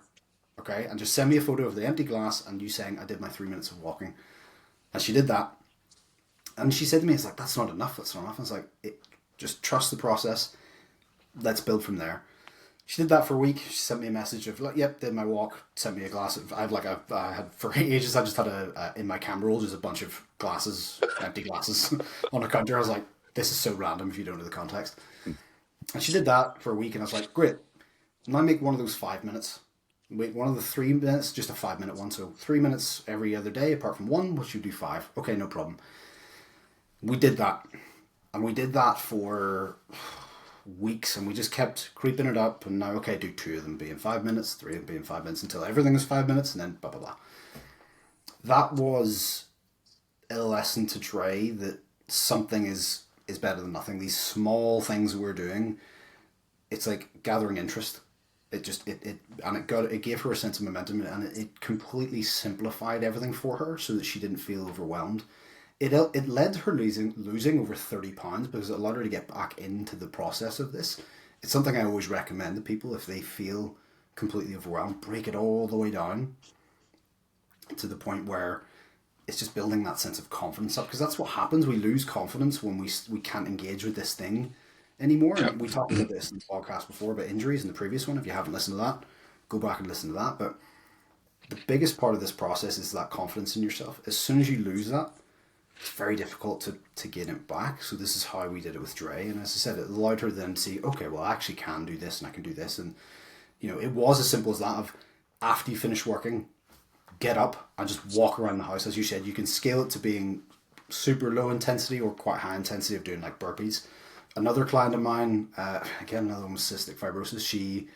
okay? And just send me a photo of the empty glass and you saying, I did my 3 minutes of walking. And she did that. And she said to me, it's like, that's not enough. That's not enough. And it's like, just trust the process. Let's build from there. She did that for a week. She sent me a message of like, "Yep, did my walk." Sent me a glass of. I had for ages. I just had in my camera roll just a bunch of glasses, empty glasses, on a counter. I was like, "This is so random if you don't know the context." And she did that for a week, and I was like, "Great." Now make one of those 5 minutes. Make one of the 3 minutes, just a 5 minute one. So 3 minutes every other day, apart from one, which you do five. Okay, no problem. We did that, and we did that for weeks, and we just kept creeping it up. And now, okay, do two of them being 5 minutes, three of them being 5 minutes, until everything was 5 minutes, and then blah blah blah. That was a lesson to Dre that something is better than nothing. These small things we're doing, it's like gathering interest. It gave her a sense of momentum, and it completely simplified everything for her so that she didn't feel overwhelmed. It led to her losing over 30 pounds because it allowed her to get back into the process of this. It's something I always recommend to people if they feel completely overwhelmed. Break it all the way down to the point where it's just building that sense of confidence up, because that's what happens. We lose confidence when we can't engage with this thing anymore. Yeah. And we talked about this in the podcast before about injuries in the previous one. If you haven't listened to that, go back and listen to that. But the biggest part of this process is that confidence in yourself. As soon as you lose that, it's very difficult to get it back. So this is how we did it with Dre. And as I said, it allowed her then to see, okay, well, I actually can do this and I can do this. And, it was as simple as that of after you finish working, get up and just walk around the house. As you said, you can scale it to being super low intensity or quite high intensity of doing like burpees. Another client of mine, again, another one with cystic fibrosis, she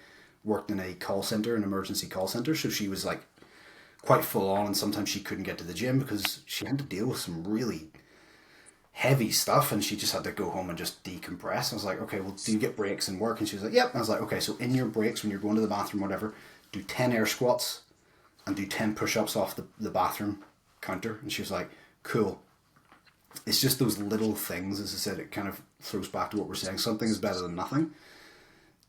worked in a call center, an emergency call center. So she was like quite full on, and sometimes she couldn't get to the gym because she had to deal with some really heavy stuff, and she just had to go home and just decompress. I was like, okay, well, do you get breaks in work? And she was like, yep. And I was like, okay, so in your breaks when you're going to the bathroom or whatever, do 10 air squats and do 10 push-ups off the bathroom counter. And she was like, cool. It's just those little things. As I said, it kind of throws back to what we're saying. Something is better than nothing.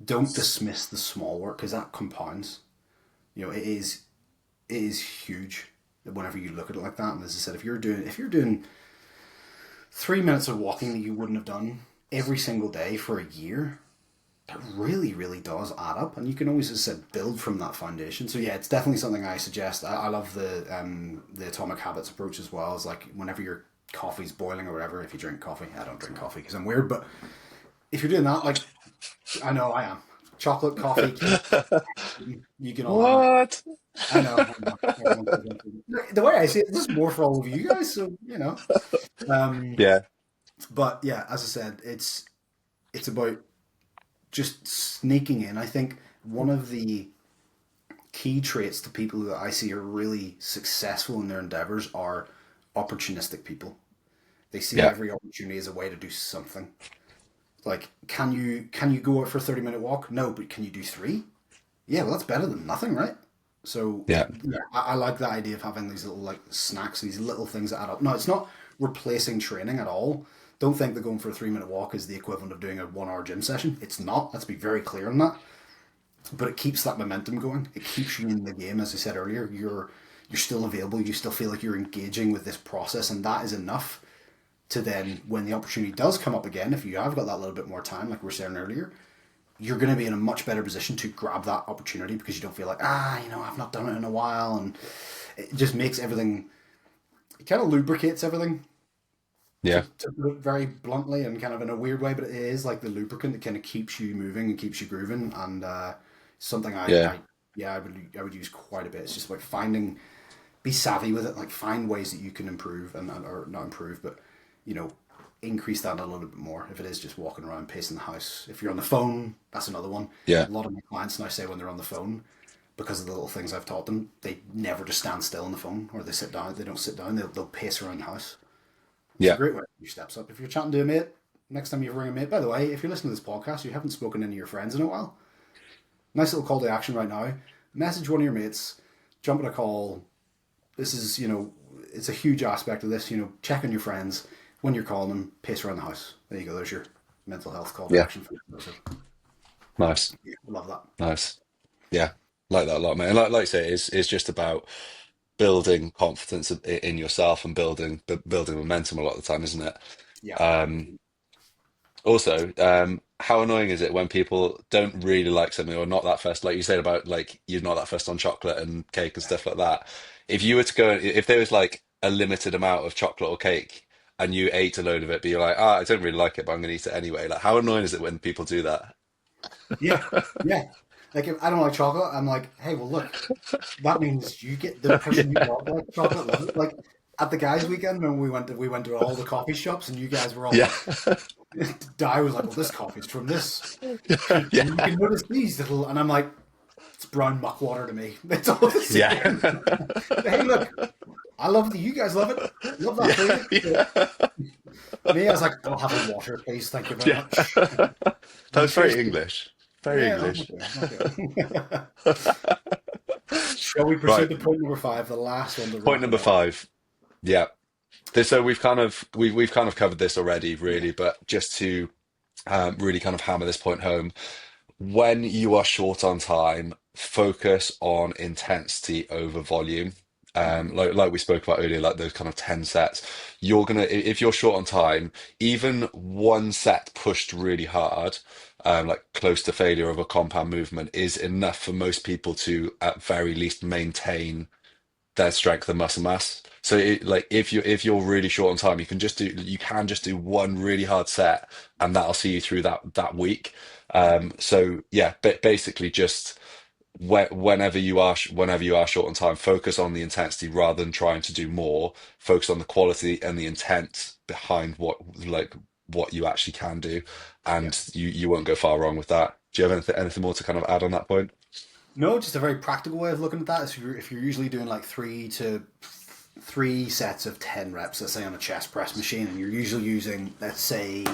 Don't dismiss the small work, because that compounds. It is huge whenever you look at it like that. And as I said, if you're doing 3 minutes of walking that you wouldn't have done every single day for a year, it really, really does add up, and you can always, as I said, build from that foundation. So yeah, it's definitely something I suggest. I love the Atomic Habits approach as well. It's like whenever your coffee's boiling or whatever, if you drink coffee, I don't drink coffee because I'm weird, but if you're doing that, like I know I am, chocolate, coffee, cake, you can all have it. What? I know. I know. The way I see it, this is more for all of you guys, so you know. Um, Yeah, but yeah, as I said, it's about just sneaking in. I think one of the key traits to people that I see are really successful in their endeavors are opportunistic people. They see yeah, every opportunity as a way to do something. Like, can you go out for a 30-minute walk? No, but can you do three? Yeah, well, that's better than nothing, right? So yeah, yeah, I like that idea of having these little like snacks, these little things that add up. No, it's not replacing training at all. Don't think that going for a 3-minute walk is the equivalent of doing a 1 hour gym session. It's not. Let's be very clear on that. But it keeps that momentum going. It keeps you in the game, as I said earlier. You're still available. You still feel like you're engaging with this process, and that is enough to then, when the opportunity does come up again, if you have got that little bit more time, like we were saying earlier, you're going to be in a much better position to grab that opportunity because you don't feel like, I've not done it in a while. And it just makes everything, it kind of lubricates everything, yeah, to put it very bluntly and kind of in a weird way, but it is like the lubricant that kind of keeps you moving and keeps you grooving. And something yeah, yeah, I would use quite a bit. It's just about finding, be savvy with it, like find ways that you can improve or not improve, but you know, increase that a little bit more. If it is just walking around pacing the house, if you're on the phone, that's another one. yeah, A lot of my clients now say when they're on the phone, because of the little things I've taught them, they never just stand still on the phone or they sit down. They don't sit down. They'll pace around the house. It's a yeah, great way to get your steps up. If you're chatting to a mate, next time you ring a mate, by the way, if you're listening to this podcast, you haven't spoken to any of your friends in a while. Nice little call to action right now. Message one of your mates, jump on a call. This is, it's a huge aspect of this, check on your friends when you're calling them, pace around the house. There you go. There's your mental health call to yeah. action for the episode. Nice, Yeah, love that. nice. Yeah, like that a lot, man. And like you say, it's just about building confidence in yourself and building momentum a lot of the time, isn't it? Yeah. Um, Also, how annoying is it when people don't really like something or not that first, like you said about like you're not that first on chocolate and cake and stuff like that. If you were to go, if there was like a limited amount of chocolate or cake and you ate a load of it, but you're like, I don't really like it, but I'm going to eat it anyway. Like, how annoying is it when people do that? Yeah. Yeah. Like if I don't like chocolate, I'm like, hey, well, look, that means you get the person who Yeah, don't like chocolate loves it. Like at the guys' weekend when we went to all the coffee shops and you guys were all yeah, like, Di was like, well, this coffee's from this peach, and you yeah, can notice these little, and I'm like, it's brown muck water to me. It's all the yeah, same. Hey, look, I love that you guys love it. Love that for yeah, you. So yeah, me, I was like, I'll have a water, please. Thank you very yeah. much. That And was cheers. very English. Very Yeah, English. okay. Shall we proceed Right. to point number five, the last one to Point wrap it number up? five. Yeah. So we've kind of covered this already, Yeah. really, but just to really kind of hammer this point home, when you are short on time, focus on intensity over volume. Hmm. Like we spoke about earlier, like those kind of 10 sets, you're gonna if you're short on time, even one set pushed really hard, like close to failure of a compound movement is enough for most people to at very least maintain their strength and muscle mass. So like if you're really short on time, you can just do one really hard set, and that'll see you through that week. So yeah, but basically just whenever you are short on time, focus on the intensity rather than trying to do more. Focus on the quality and the intent behind what you actually can do, Yeah. and you won't go far wrong with that. Do you have anything more to kind of add on that point? No, just a very practical way of looking at that is if you're usually doing like three sets of 10 reps, let's say on a chest press machine, and you're usually using, let's say,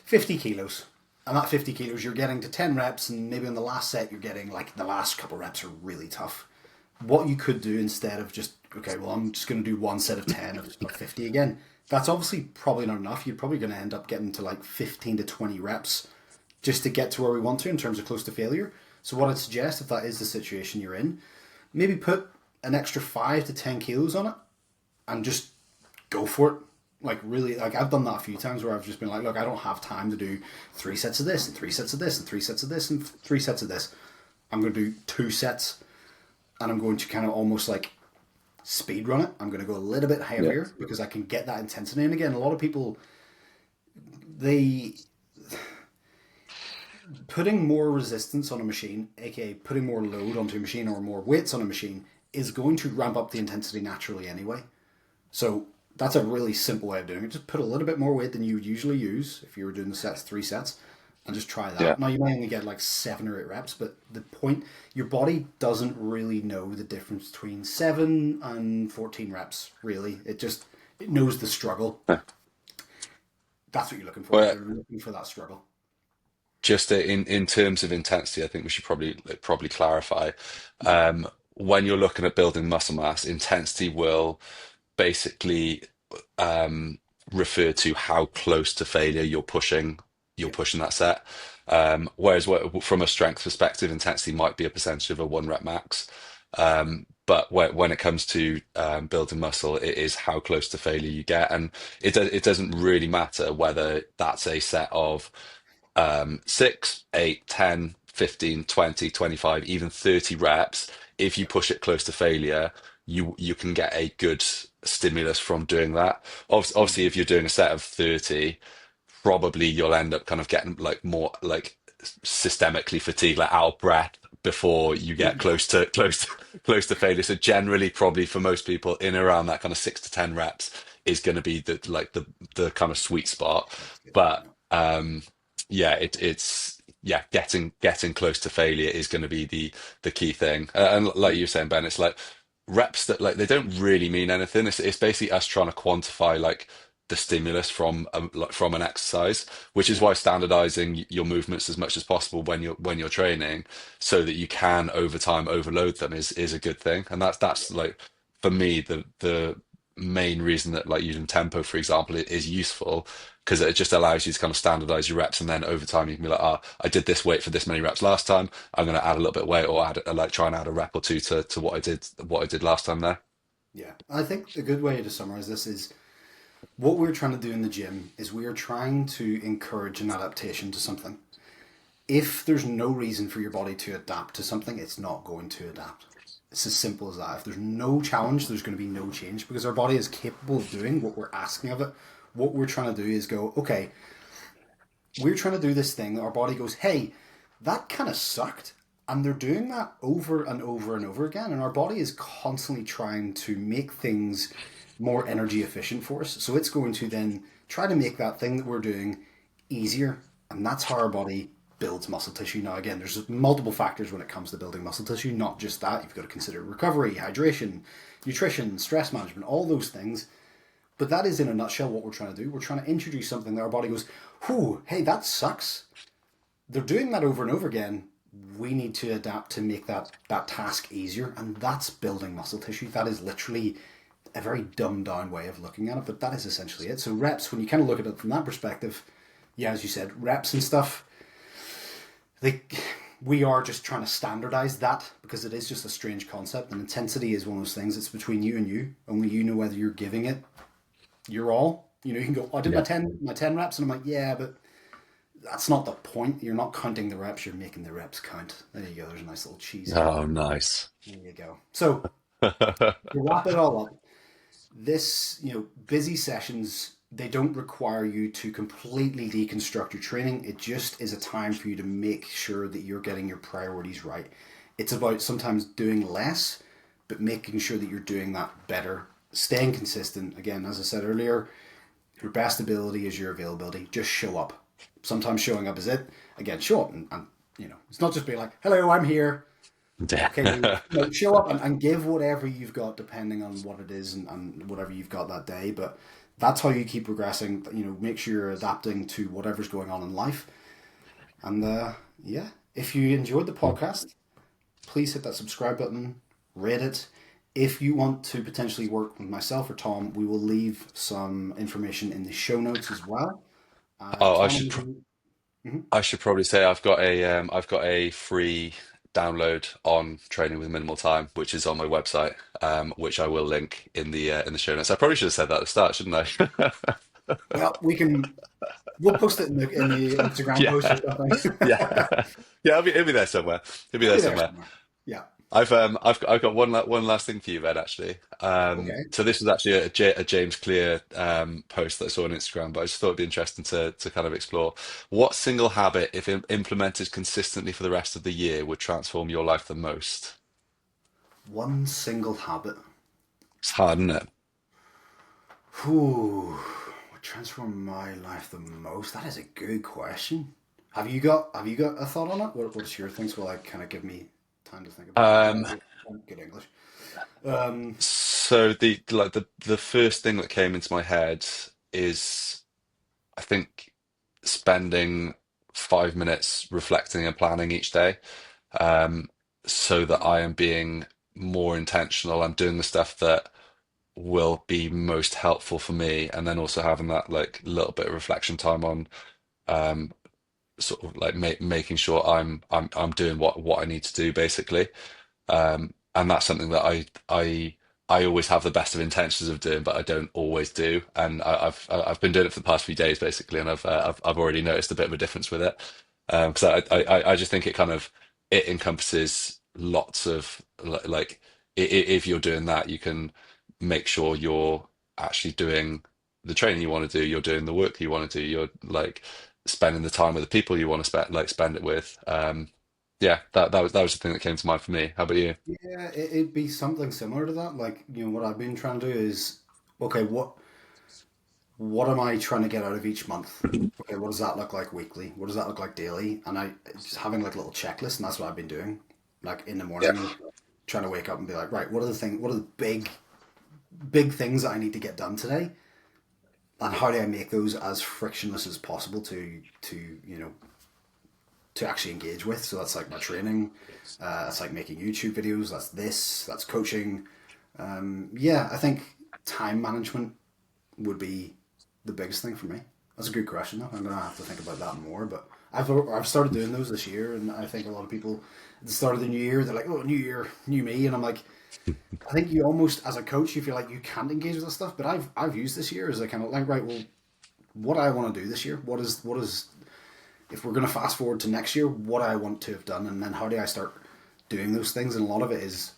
50 kilos. And that 50 kilos, you're getting to 10 reps, and maybe on the last set, you're getting like the last couple reps are really tough. What you could do instead of just, okay, well, I'm just going to do one set of 10 of 50 again, that's obviously probably not enough. You're probably going to end up getting to like 15 to 20 reps just to get to where we want to in terms of close to failure. So, what I'd suggest, if that is the situation you're in, maybe put an extra 5 to 10 kilos on it and just go for it. Like really, like I've done that a few times where I've just been like, look, I don't have time to do 3 sets of this and 3 sets of this and 3 sets of this and 3 sets of this. I'm going to do 2 sets, and I'm going to kind of almost like speed run it. I'm going to go a little bit Yeah. heavier because I can get that intensity. And again, a lot of people, they putting more resistance on a machine, aka putting more load onto a machine or more weights on a machine, is going to ramp up the intensity naturally anyway. So that's a really simple way of doing it. Just put a little bit more weight than you would usually use if you were doing the sets, 3 sets, and just try Yeah. that. Now you might only get like 7 or 8 reps, but the point, your body doesn't really know the difference between 7 and 14 reps. Really, it knows the struggle. That's what you're looking for. Well, You're looking for that struggle. just in terms of intensity, I think we should probably clarify. When you're looking at building muscle mass, intensity will basically um, refer to how close to failure you're Yeah, pushing that set. Whereas from a strength perspective, intensity might be a percentage of a 1 rep max. But when it comes to building muscle, it is how close to failure you get, and it doesn't really matter whether that's a set of 6, 8, 10, 15, 20, 25, even 30 reps. If you push it close to failure, you can get a good stimulus from doing that. Obviously, if you're doing a set of 30, probably you'll end up kind of getting like more like systemically fatigued, like out of breath before you get yeah, close to failure. So generally, probably for most people, in around that kind of 6 to 10 reps is going to be the kind of sweet spot. that's good. But Yeah. yeah, yeah, getting close to failure is going to be the key thing. And like you were saying, Ben, it's like reps that like they don't really mean anything. It's basically us trying to quantify like the stimulus from like from an exercise, which is Yeah. why standardizing your movements as much as possible when you're training, so that you can over time overload them is a good thing. And that's like for me the main reason that like using tempo, for example, is useful, because it just allows you to kind of standardize your reps, and then over time you can be like, ah, I did this weight for this many reps last time. I'm going to add a little bit of weight, or add like try and add a rep or two to what I did last time there. Yeah. I think a good way to summarize this is what we're trying to do in the gym is we are trying to encourage an adaptation to something. If there's no reason for your body to adapt to something, it's not going to adapt. It's as simple as that. If there's no challenge, there's going to be no change because our body is capable of doing what we're asking of it. What we're trying to do is go, okay, we're trying to do this thing. Our body goes, hey, that kind of sucked. And they're doing that over and over and over again. And our body is constantly trying to make things more energy efficient for us. So it's going to then try to make that thing that we're doing easier. And that's how our body builds muscle tissue. Now, again, there's multiple factors when it comes to building muscle tissue, not just that. You've got to consider recovery, hydration, nutrition, stress management, all those things. But that is in a nutshell what we're trying to do. We're trying to introduce something that our body goes, whew, hey, that sucks. They're doing that over and over again. We need to adapt to make that task easier, and that's building muscle tissue. That is literally a very dumbed down way of looking at it, but that is essentially it. So reps, when you kind of look at it from that perspective, yeah, as you said, reps and stuff, they we are just trying to standardize that because it is just a strange concept, and intensity is one of those things. It's between you and you. Only you know whether you're giving it your all. You know, you can go, oh, I did Yeah. my 10 reps, and I'm like, yeah, but that's not the point. You're not counting the reps. You're making the reps count. There you go. There's a nice little cheesy Oh, line. nice. There you go. So to wrap it all up, this, busy sessions, they don't require you to completely deconstruct your training. It just is a time for you to make sure that you're getting your priorities right. It's about sometimes doing less, but making sure that you're doing that better. Staying consistent. Again, as I said earlier, your best ability is your availability. Just show up. Sometimes showing up is it. Again, show up and it's not just being like, hello, I'm here. Okay, Yeah. no, show up and give whatever you've got depending on what it is and whatever you've got that day. But that's how you keep progressing. Make sure you're adapting to whatever's going on in life. And yeah, if you enjoyed the podcast, please hit that subscribe button, rate it. If you want to potentially work with myself or Tom, we will leave some information in the show notes as well. Oh, Tom, anything? Mhm. I should probably say I've got a free download on Training with Minimal Time, which is on my website, which I will link in the show notes. I probably should have said that at the start, shouldn't I? Well, we'll post it in the Instagram post or Yeah, something. yeah, yeah. It'll be there somewhere. It'll be It'll there be there somewhere. somewhere. Yeah. I've got one last thing for you, Ben. Actually, Okay. so this was actually a James Clear post that I saw on Instagram, but I just thought it'd be interesting to kind of explore what single habit, if implemented consistently for the rest of the year, would transform your life the most. One single habit. It's hard, isn't it? Who would transform my life the most? That is a good question. Have you got a thought on it? What's your things? Will I kind of give me time to think about it? Um, Good English. Um, so the first thing that came into my head is I think spending 5 minutes reflecting and planning each day, um, so that I am being more intentional. I'm doing the stuff that will be most helpful for me, and then also having that like little bit of reflection time on um, sort of like making sure I'm doing what I need to do basically. And that's something that I always have the best of intentions of doing, but I don't always do. And I've been doing it for the past few days basically, and I've already noticed a bit of a difference with it. Because I just think it kind of it encompasses lots of like if you're doing that, you can make sure you're actually doing the training you want to do, you're doing the work you want to do, you're like spending the time with the people you want to spend it with. Yeah, that was the thing that came to mind for me. How about you? yeah, it'd be something similar to that. Like, what I've been trying to do is, okay, what am I trying to get out of each month? Okay, what does that look like weekly? What does that look like daily? And I just having like a little checklist, and that's what I've been doing. Like in the Yeah. morning, trying to wake up and be like, right, what are the big things that I need to get done today? And how do I make those as frictionless as possible to to actually engage with? So that's like my training, that's like making YouTube videos, that's coaching. Yeah, I think time management would be the biggest thing for me. That's a good question though. I'm gonna have to think about that more, but I've started doing those this year, and I think a lot of people at the start of the new year they're like, "Oh, new year, new me," and I'm like, I think you almost as a coach you feel like you can't engage with that stuff, but I've used this year as a kind of like, right, well, what do I want to do this year? What is if we're gonna fast forward to next year, what I want to have done, and then how do I start doing those things? And a lot of it is,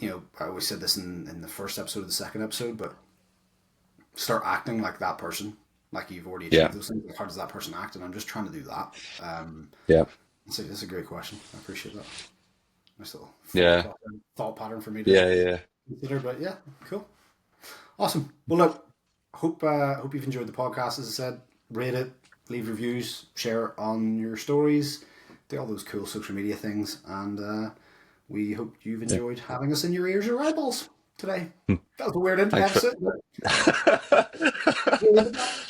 I always said this in the first episode of the second episode, but start acting like that person, like you've already Yeah. achieved those things. Like, how does that person act? And I'm just trying to do that. Yeah. That's a great question. I appreciate that. Nice little Yeah. thought pattern for me to Yeah. Yeah. consider. But yeah, cool, awesome. Well, look, hope you've enjoyed the podcast. As I said, rate it, leave reviews, share it on your stories, do all those cool social media things, and we hope you've Yeah. enjoyed having us in your ears or eyeballs today. Hmm. That was a weird Thanks for episode. But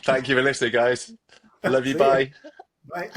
Thank you for listening, guys. Love you. see ya. Bye. Bye.